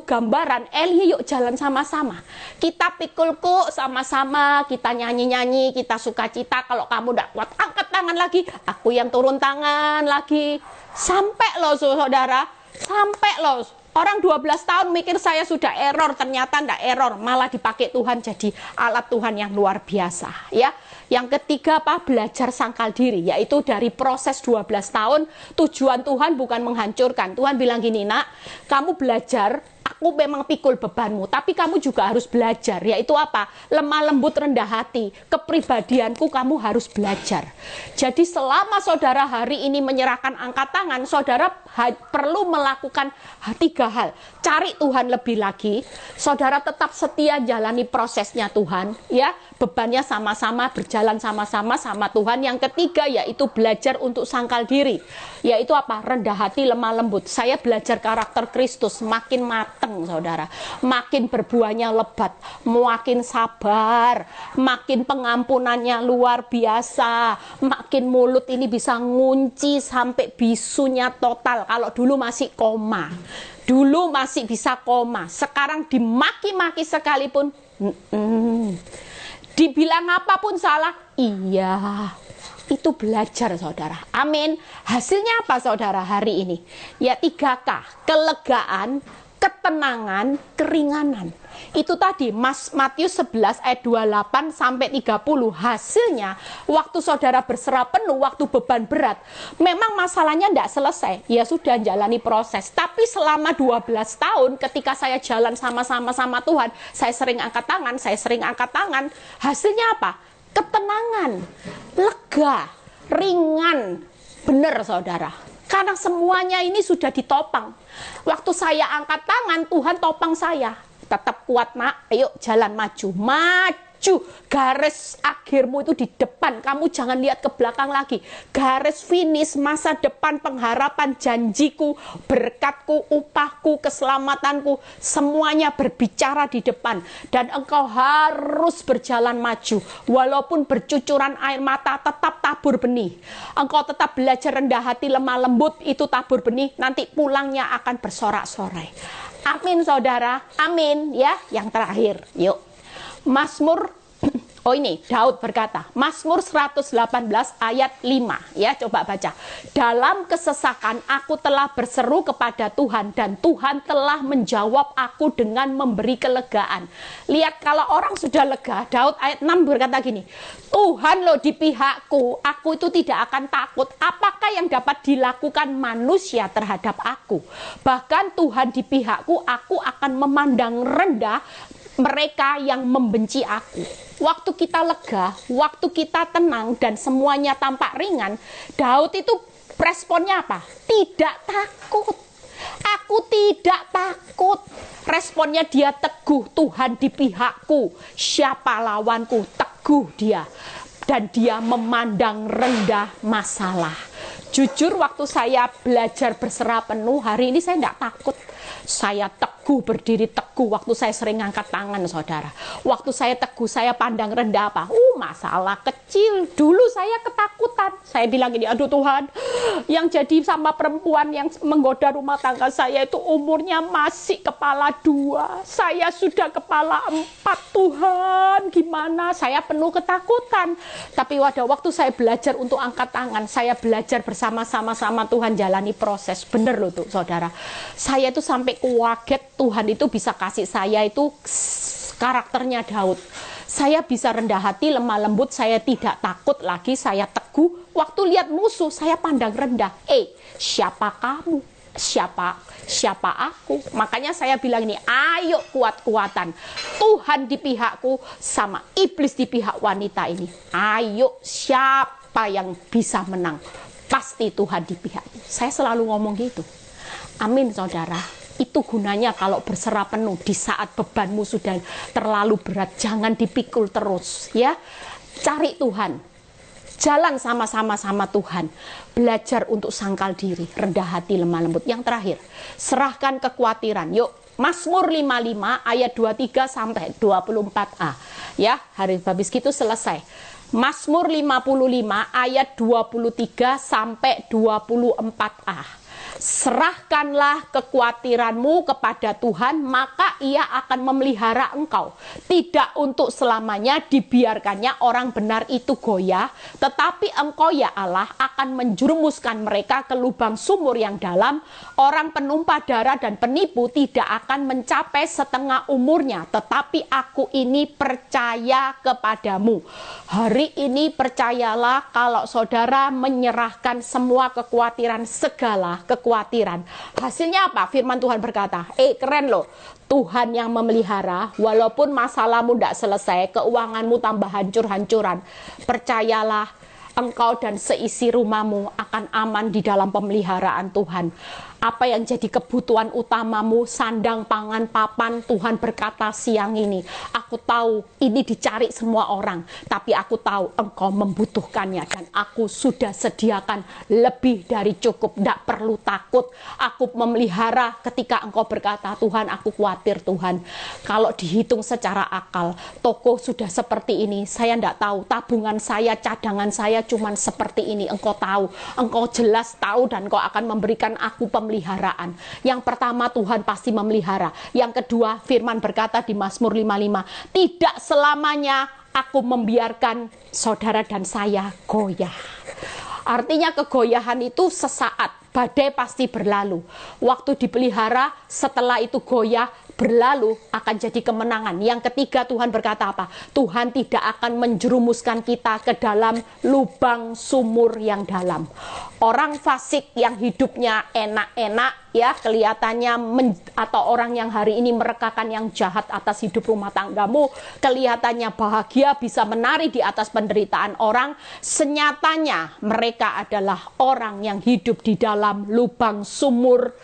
gambaran. Eli, yuk jalan sama-sama. Kita pikul kuk sama-sama, kita nyanyi-nyanyi, kita sukacita. Kalau kamu tidak kuat, angkat tangan lagi, aku yang turun tangan lagi. Sampai loh saudara, sampai loh. Orang 12 tahun mikir saya sudah error, ternyata tidak error, malah dipakai Tuhan jadi alat Tuhan yang luar biasa ya. Yang ketiga apa? Belajar sangkal diri, yaitu dari proses 12 tahun. Tujuan Tuhan bukan menghancurkan. Tuhan bilang gini, nak, kamu belajar, aku memang pikul bebanmu, tapi kamu juga harus belajar, yaitu apa? Lemah lembut, rendah hati. Kepribadianku kamu harus belajar. Jadi selama saudara hari ini menyerahkan angkat tangan, saudara perlu melakukan 3 hal. Cari Tuhan lebih lagi, saudara tetap setia jalani prosesnya Tuhan, ya. Bebannya sama-sama, berjalan sama-sama sama Tuhan. Yang ketiga yaitu belajar untuk sangkal diri, yaitu apa? Rendah hati, lemah lembut. Saya belajar karakter Kristus, makin mateng saudara, makin berbuahnya lebat, makin sabar, makin pengampunannya luar biasa, makin mulut ini bisa ngunci sampai bisunya total. Kalau dulu masih koma, dulu masih bisa koma, sekarang dimaki-maki sekalipun dibilang apapun salah, iya. Itu belajar saudara. Amin. Hasilnya apa saudara hari ini? Ya 3K. Kelegaan, ketenangan, keringanan. Itu tadi Matius 11 ayat 28 sampai 30. Hasilnya waktu saudara berserah penuh, waktu beban berat, memang masalahnya tidak selesai. Ya sudah jalani proses. Tapi selama 12 tahun ketika saya jalan sama-sama sama Tuhan, saya sering angkat tangan, hasilnya apa? Ketenangan, lega, ringan. Benar saudara. Karena semuanya ini sudah ditopang. Waktu saya angkat tangan, Tuhan topang saya. Tetap kuat nak, ayo jalan maju. Garis akhirmu itu di depan, kamu jangan lihat ke belakang lagi. Garis finish masa depan, pengharapan, janjiku, berkatku, upahku, keselamatanku, semuanya berbicara di depan. Dan engkau harus berjalan maju. Walaupun bercucuran air mata, tetap tabur benih. Engkau tetap belajar rendah hati, lemah lembut, itu tabur benih, nanti pulangnya akan bersorak-sorai. Amin saudara, amin ya. Yang terakhir, yuk. Mazmur, oh ini Daud berkata, Mazmur 118 ayat 5 ya, coba baca. Dalam kesesakan aku telah berseru kepada Tuhan dan Tuhan telah menjawab aku dengan memberi kelegaan. Lihat kalau orang sudah lega, Daud ayat 6 berkata gini, Tuhan loh di pihakku, aku itu tidak akan takut. Apakah yang dapat dilakukan manusia terhadap aku? Bahkan Tuhan di pihakku, aku akan memandang rendah mereka yang membenci aku. Waktu kita lega, waktu kita tenang dan semuanya tampak ringan, Daud itu responnya apa? Tidak takut. Aku tidak takut. Responnya dia teguh, Tuhan di pihakku, siapa lawanku? Teguh dia. Dan dia memandang rendah masalah. Jujur waktu saya belajar berserah penuh, hari ini saya tidak takut. Saya teguh, berdiri teguh. Waktu saya sering angkat tangan, saudara. Waktu saya teguh, saya pandang rendah apa? Masalah kecil. Dulu saya ketakutan. Saya bilang gini, aduh Tuhan, yang jadi sama perempuan yang menggoda rumah tangga saya itu umurnya masih kepala 2. Saya sudah kepala 4, Tuhan. Gimana? Saya penuh ketakutan. Tapi waktu saya belajar untuk angkat tangan, saya belajar bersama-sama Tuhan jalani proses. Bener loh tuh, saudara. Saya itu sampai kaget Tuhan itu bisa kasih saya itu karakternya Daud. Saya bisa rendah hati, lemah lembut, saya tidak takut lagi, saya teguh. Waktu lihat musuh, saya pandang rendah. Siapa kamu? Siapa aku? Makanya saya bilang ini, ayo kuat-kuatan. Tuhan di pihakku sama iblis di pihak wanita ini. Ayo, siapa yang bisa menang? Pasti Tuhan di pihakku. Saya selalu ngomong gitu. Amin, saudara. Itu gunanya kalau berserah penuh di saat bebanmu sudah terlalu berat. Jangan dipikul terus, ya. Cari Tuhan. Jalan sama-sama Tuhan. Belajar untuk sangkal diri, rendah hati, lemah lembut. Yang terakhir, serahkan kekhawatiran. Yuk, Mazmur 55 ayat 23 sampai 24a. Ya, habis gitu selesai. Mazmur 55 ayat 23 sampai 24a. Serahkanlah kekhawatiranmu kepada Tuhan, maka Ia akan memelihara engkau. Tidak untuk selamanya dibiarkannya orang benar itu goyah, tetapi engkau ya Allah akan menjerumuskan mereka ke lubang sumur yang dalam. Orang penumpah darah dan penipu tidak akan mencapai setengah umurnya, tetapi aku ini percaya kepadamu. Hari ini percayalah kalau saudara menyerahkan semua kekhawatiran, segala kekhawatiran. Hasilnya apa? Firman Tuhan berkata, keren loh. Tuhan yang memelihara, walaupun masalahmu tidak selesai, keuanganmu tambah hancur-hancuran. Percayalah, engkau dan seisi rumahmu akan aman di dalam pemeliharaan Tuhan. Apa yang jadi kebutuhan utamamu, sandang, pangan, papan, Tuhan berkata siang ini, aku tahu ini dicari semua orang, tapi aku tahu engkau membutuhkannya dan aku sudah sediakan lebih dari cukup. Tidak perlu takut, aku memelihara. Ketika engkau berkata, Tuhan aku khawatir Tuhan, kalau dihitung secara akal, toko sudah seperti ini, saya tidak tahu, tabungan saya, cadangan saya cuman seperti ini. Engkau tahu, engkau jelas tahu, dan engkau akan memberikan aku pemeliharaan. Yang pertama, Tuhan pasti memelihara. Yang kedua, firman berkata di Mazmur 55, tidak selamanya aku membiarkan saudara dan saya goyah. Artinya kegoyahan itu sesaat, badai pasti berlalu. Waktu dipelihara, setelah itu goyah, berlalu, akan jadi kemenangan. Yang ketiga, Tuhan berkata apa? Tuhan tidak akan menjerumuskan kita ke dalam lubang sumur yang dalam. Orang fasik yang hidupnya enak-enak, ya kelihatannya, atau orang yang hari ini merekakan yang jahat atas hidup rumah tanggamu, kelihatannya bahagia, bisa menari di atas penderitaan orang, senyatanya mereka adalah orang yang hidup di dalam lubang sumur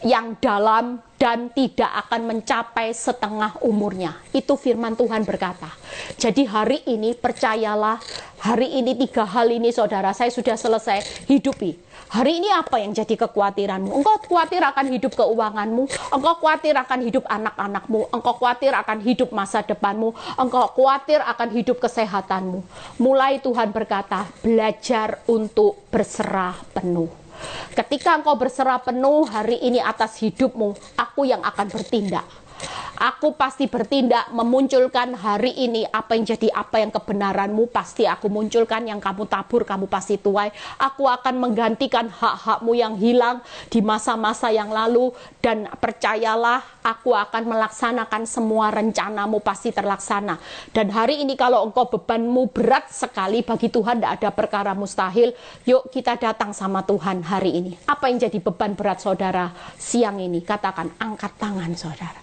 yang dalam dan tidak akan mencapai setengah umurnya. Itu firman Tuhan berkata. Jadi hari ini percayalah, hari ini 3 hal ini saudara, saya sudah selesai hidupi. Hari ini apa yang jadi kekhawatiranmu? Engkau khawatir akan hidup keuanganmu, engkau khawatir akan hidup anak-anakmu, engkau khawatir akan hidup masa depanmu, engkau khawatir akan hidup kesehatanmu. Mulai Tuhan berkata, belajar untuk berserah penuh. Ketika engkau berserah penuh hari ini atas hidupmu, aku yang akan bertindak. Aku pasti bertindak memunculkan hari ini apa yang jadi, apa yang kebenaranmu pasti aku munculkan, yang kamu tabur kamu pasti tuai. Aku akan menggantikan hak-hakmu yang hilang di masa-masa yang lalu, dan percayalah aku akan melaksanakan semua rencanamu pasti terlaksana. Dan hari ini kalau engkau bebanmu berat sekali, bagi Tuhan tidak ada perkara mustahil. Yuk kita datang sama Tuhan hari ini. Apa yang jadi beban berat saudara siang ini? Katakan, angkat tangan saudara.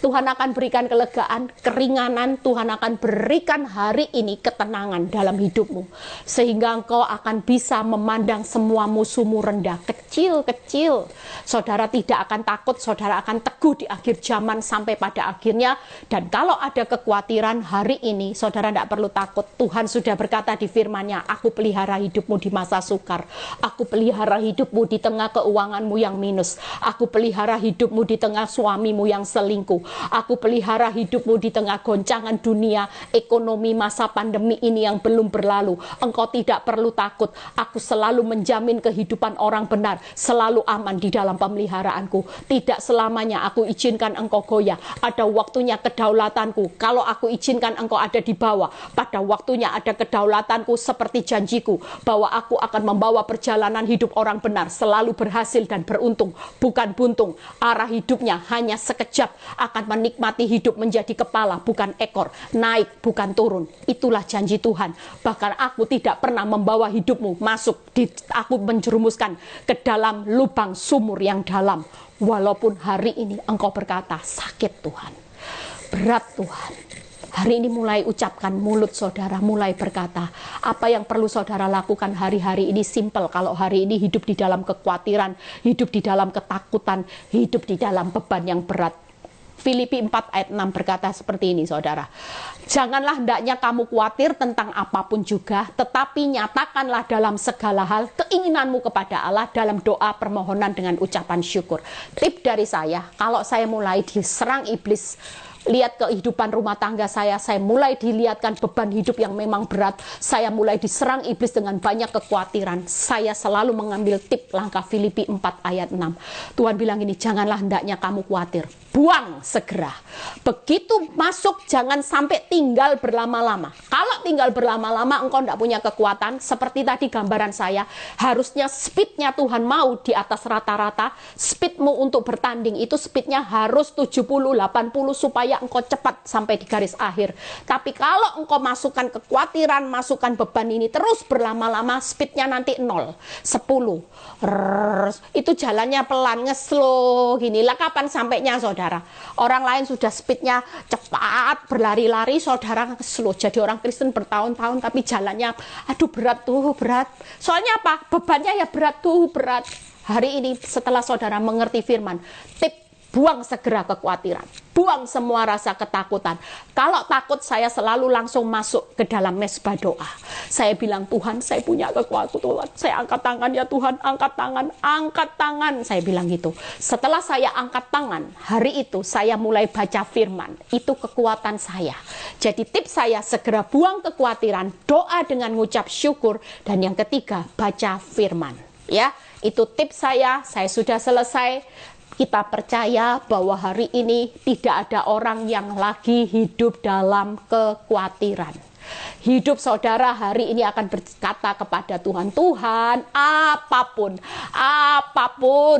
Tuhan akan berikan kelegaan, keringanan. Tuhan akan berikan hari ini ketenangan dalam hidupmu, sehingga engkau akan bisa memandang semua musuhmu rendah, kecil-kecil. Saudara tidak akan takut, saudara akan teguh di akhir zaman sampai pada akhirnya. Dan kalau ada kekhawatiran hari ini, saudara tidak perlu takut. Tuhan sudah berkata di firman-Nya, aku pelihara hidupmu di masa sukar, aku pelihara hidupmu di tengah keuanganmu yang minus, aku pelihara hidupmu di tengah suamimu yang selingkuh, aku pelihara hidupmu di tengah goncangan dunia, ekonomi masa pandemi ini yang belum berlalu. Engkau tidak perlu takut. Aku selalu menjamin kehidupan orang benar, selalu aman di dalam pemeliharaanku. Tidak selamanya aku izinkan engkau goyah. Ada waktunya kedaulatanku. Kalau aku izinkan engkau ada di bawah, pada waktunya ada kedaulatanku, seperti janjiku bahwa aku akan membawa perjalanan hidup orang benar selalu berhasil dan beruntung, bukan buntung. Arah hidupnya hanya sekejap, akan menikmati hidup menjadi kepala bukan ekor, naik bukan turun. Itulah janji Tuhan. Bahkan aku tidak pernah membawa hidupmu masuk aku menjerumuskan ke dalam lubang sumur yang dalam. Walaupun hari ini engkau berkata sakit Tuhan, berat Tuhan, hari ini mulai ucapkan mulut saudara, mulai berkata apa yang perlu saudara lakukan hari-hari ini. Simple. Kalau hari ini hidup di dalam kekhawatiran, hidup di dalam ketakutan, hidup di dalam beban yang berat, Filipi 4 ayat 6 berkata seperti ini saudara. Janganlah hendaknya kamu khawatir tentang apapun juga, tetapi nyatakanlah dalam segala hal keinginanmu kepada Allah dalam doa permohonan dengan ucapan syukur. Tip dari saya, kalau saya mulai diserang iblis, lihat kehidupan rumah tangga saya mulai dilihatkan beban hidup yang memang berat, saya mulai diserang iblis dengan banyak kekhawatiran, saya selalu mengambil tip langkah Filipi 4 ayat 6. Tuhan bilang ini, janganlah hendaknya kamu khawatir, buang segera. Begitu masuk jangan sampai tinggal berlama-lama. Kalau tinggal berlama-lama engkau tidak punya kekuatan, seperti tadi gambaran saya, harusnya speednya Tuhan mau di atas rata-rata. Speedmu untuk bertanding itu speednya harus 70-80 supaya engkau cepat sampai di garis akhir. Tapi kalau engkau masukkan kekhawatiran, masukkan beban ini terus berlama-lama, speednya nanti 0, 10. Itu jalannya pelan, ngeslow gini lah. Kapan sampainya saudara? Orang lain sudah speednya cepat, berlari-lari, saudara slow. Jadi orang Kristen bertahun-tahun tapi jalannya aduh berat tuh, berat. Soalnya apa? Bebannya ya berat tuh, berat. Hari ini setelah saudara mengerti firman, tip, buang segera kekhawatiran, buang semua rasa ketakutan. Kalau takut, saya selalu langsung masuk ke dalam mesbah doa. Saya bilang, Tuhan, saya punya kekuatan. Saya angkat tangan ya Tuhan, angkat tangan, angkat tangan. Saya bilang gitu. Setelah saya angkat tangan, hari itu saya mulai baca firman. Itu kekuatan saya. Jadi tips saya, segera buang kekhawatiran, doa dengan ngucap syukur, dan yang ketiga, baca firman. Ya, itu tips saya sudah selesai. Kita percaya bahwa hari ini tidak ada orang yang lagi hidup dalam kekhawatiran. Hidup saudara hari ini akan berkata kepada Tuhan, Tuhan, apapun,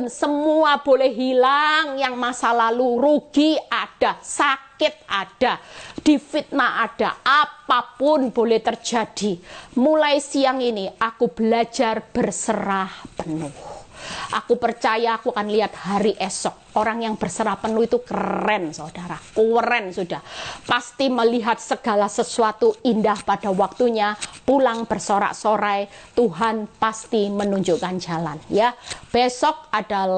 semua boleh hilang. Yang masa lalu, rugi ada, sakit ada, difitnah ada, apapun boleh terjadi. Mulai siang ini aku belajar berserah penuh. Aku percaya aku akan lihat hari esok. Orang yang berserah penuh itu keren saudara, keren sudah. Pasti melihat segala sesuatu indah pada waktunya. Pulang bersorak-sorai, Tuhan pasti menunjukkan jalan. Ya, besok ada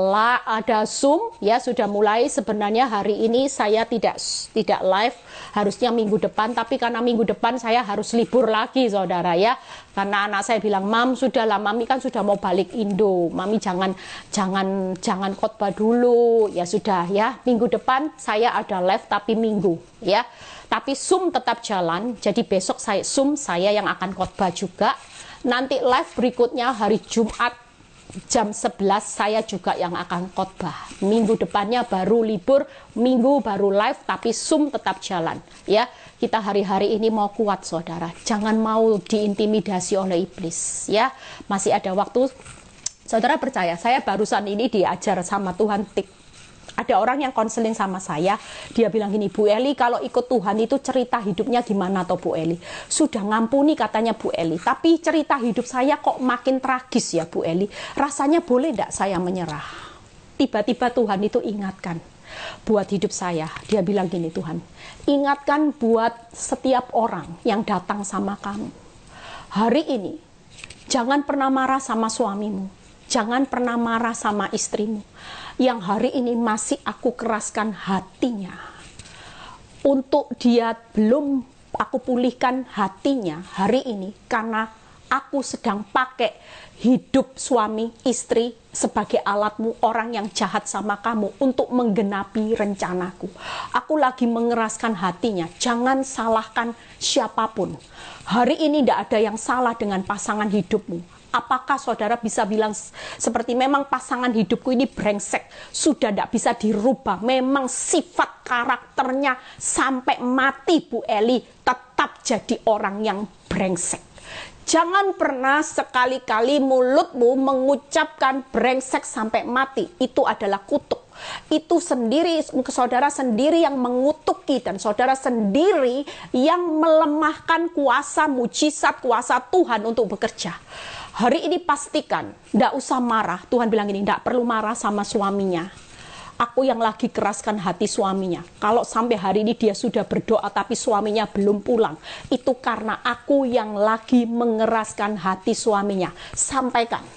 Zoom, ya sudah mulai. Sebenarnya hari ini saya tidak live, harusnya minggu depan. Tapi karena minggu depan saya harus libur lagi saudara ya. Karena anak saya bilang, Mam sudahlah, Mami kan sudah mau balik Indo, Mami jangan khotbah dulu. Ya sudah ya, minggu depan saya ada live tapi minggu ya. Tapi Zoom tetap jalan. Jadi besok Zoom saya yang akan khotbah juga. Nanti live berikutnya hari Jumat jam 11 saya juga yang akan khotbah. Minggu depannya baru libur, minggu baru live, tapi Zoom tetap jalan ya. Kita hari-hari ini mau kuat saudara, jangan mau diintimidasi oleh iblis ya. Masih ada waktu. Saudara percaya, saya barusan ini diajar sama Tuhan. Ada orang yang konseling sama saya, dia bilang gini, Bu Eli, kalau ikut Tuhan itu cerita hidupnya gimana toh Bu Eli? Sudah ngampuni katanya Bu Eli, tapi cerita hidup saya kok makin tragis ya Bu Eli. Rasanya boleh enggak saya menyerah? Tiba-tiba Tuhan itu ingatkan, buat hidup saya. Dia bilang gini, Tuhan, ingatkan buat setiap orang yang datang sama kamu. Hari ini, jangan pernah marah sama suamimu. Jangan pernah marah sama istrimu. Yang hari ini masih aku keraskan hatinya. Untuk dia belum aku pulihkan hatinya hari ini karena aku sedang pakai hidup suami istri sebagai alatmu, orang yang jahat sama kamu untuk menggenapi rencanaku. Aku lagi mengeraskan hatinya. Jangan salahkan siapapun. Hari ini tidak ada yang salah dengan pasangan hidupmu. Apakah saudara bisa bilang seperti memang pasangan hidupku ini brengsek, sudah tidak bisa dirubah, memang sifat karakternya sampai mati Bu Eli tetap jadi orang yang brengsek. Jangan pernah sekali-kali mulutmu mengucapkan brengsek sampai mati. Itu adalah kutuk. Itu sendiri, saudara sendiri yang mengutuki dan saudara sendiri yang melemahkan kuasa mujizat, kuasa Tuhan untuk bekerja. Hari ini pastikan, tidak usah marah. Tuhan bilang ini, tidak perlu marah sama suaminya. Aku yang lagi keraskan hati suaminya. Kalau sampai hari ini dia sudah berdoa tapi suaminya belum pulang, itu karena aku yang lagi mengeraskan hati suaminya. Sampaikan.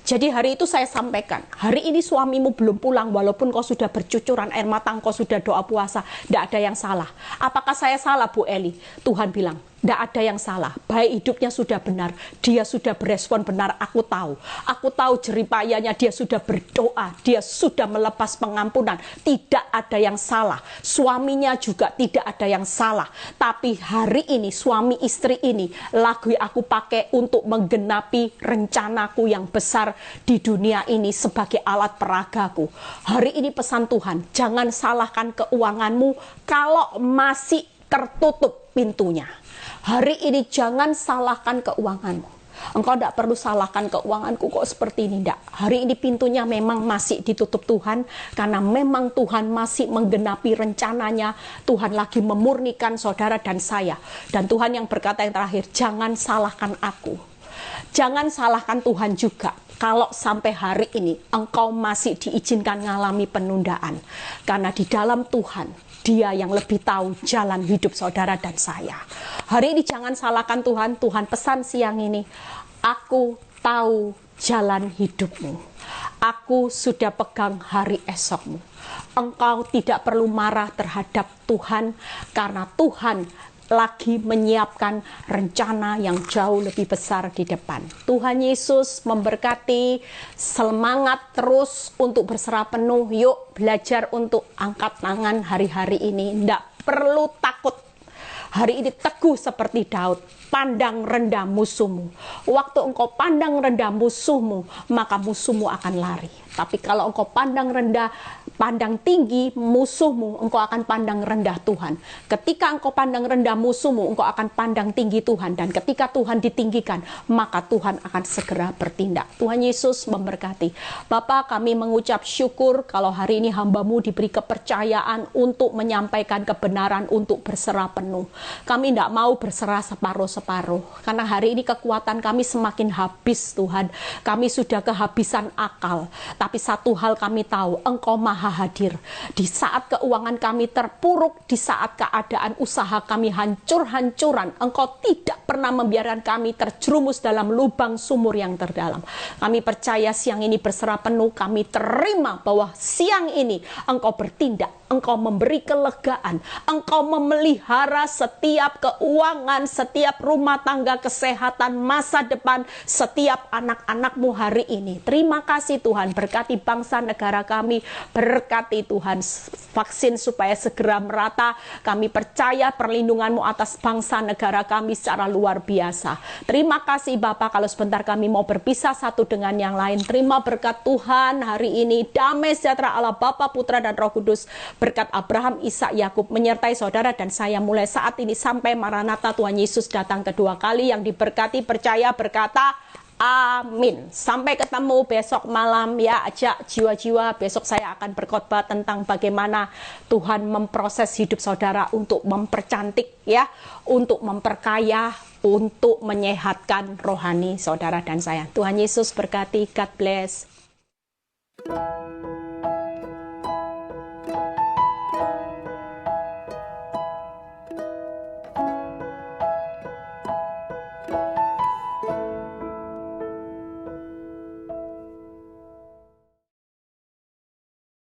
Jadi hari itu saya sampaikan, hari ini suamimu belum pulang walaupun kau sudah bercucuran air mata, kau sudah doa puasa, tidak ada yang salah. Apakah saya salah Bu Eli? Tuhan bilang, tidak ada yang salah, baik hidupnya sudah benar, dia sudah berespon benar, aku tahu jeripayanya, dia sudah berdoa, dia sudah melepas pengampunan, tidak ada yang salah, suaminya juga tidak ada yang salah, tapi hari ini suami istri ini lagi aku pakai untuk menggenapi rencanaku yang besar di dunia ini sebagai alat peragaku. Hari ini pesan Tuhan, jangan salahkan keuanganmu kalau masih tertutup pintunya. Hari ini jangan salahkan keuanganmu. Engkau tidak perlu salahkan keuanganku kok seperti ini. Tidak. Hari ini pintunya memang masih ditutup Tuhan. Karena memang Tuhan masih menggenapi rencananya. Tuhan lagi memurnikan saudara dan saya. Dan Tuhan yang berkata yang terakhir, jangan salahkan aku. Jangan salahkan Tuhan juga. Kalau sampai hari ini engkau masih diizinkan mengalami penundaan. Karena di dalam Tuhan, Dia yang lebih tahu jalan hidup saudara dan saya. Hari ini jangan salahkan Tuhan. Tuhan pesan siang ini, aku tahu jalan hidupmu. Aku sudah pegang hari esokmu. Engkau tidak perlu marah terhadap Tuhan, karena Tuhan lagi menyiapkan rencana yang jauh lebih besar di depan. Tuhan Yesus memberkati, semangat terus untuk berserah penuh. Yuk belajar untuk angkat tangan hari-hari ini. Tidak perlu takut. Hari ini teguh seperti Daud. Pandang rendah musuhmu. Waktu engkau pandang rendah musuhmu, maka musuhmu akan lari. Tapi kalau engkau pandang rendah, pandang tinggi musuhmu, engkau akan pandang rendah Tuhan. Ketika engkau pandang rendah musuhmu, engkau akan pandang tinggi Tuhan. Dan ketika Tuhan ditinggikan, maka Tuhan akan segera bertindak. Tuhan Yesus memberkati. Bapa, kami mengucap syukur kalau hari ini hamba-Mu diberi kepercayaan untuk menyampaikan kebenaran, untuk berserah penuh. Kami tidak mau berserah separuh-separuh. Karena hari ini kekuatan kami semakin habis Tuhan. Kami sudah kehabisan akal. Tapi satu hal kami tahu, Engkau maha hadir. Di saat keuangan kami terpuruk, di saat keadaan usaha kami hancur-hancuran, Engkau tidak pernah membiarkan kami terjerumus dalam lubang sumur yang terdalam. Kami percaya siang ini berserah penuh, kami terima bahwa siang ini Engkau bertindak, Engkau memberi kelegaan, Engkau memelihara setiap keuangan, setiap rumah tangga, kesehatan, masa depan, setiap anak-anak-Mu hari ini. Terima kasih Tuhan, berkati bangsa negara kami, berkati Tuhan vaksin supaya segera merata. Kami percaya perlindungan-Mu atas bangsa negara kami secara luar biasa. Terima kasih Bapak, kalau sebentar kami mau berpisah satu dengan yang lain. Terima berkat Tuhan hari ini, damai sejahtera Allah Bapa, Putra dan Roh Kudus, berkat Abraham, Ishak, Yakub menyertai saudara dan saya mulai saat ini sampai Maranatha Tuhan Yesus datang kedua kali. Yang diberkati percaya berkata amin. Sampai ketemu besok malam ya. Ajak jiwa-jiwa, besok saya akan berkhotbah tentang bagaimana Tuhan memproses hidup saudara untuk mempercantik ya, untuk memperkaya, untuk menyehatkan rohani saudara dan saya. Tuhan Yesus berkati. God bless.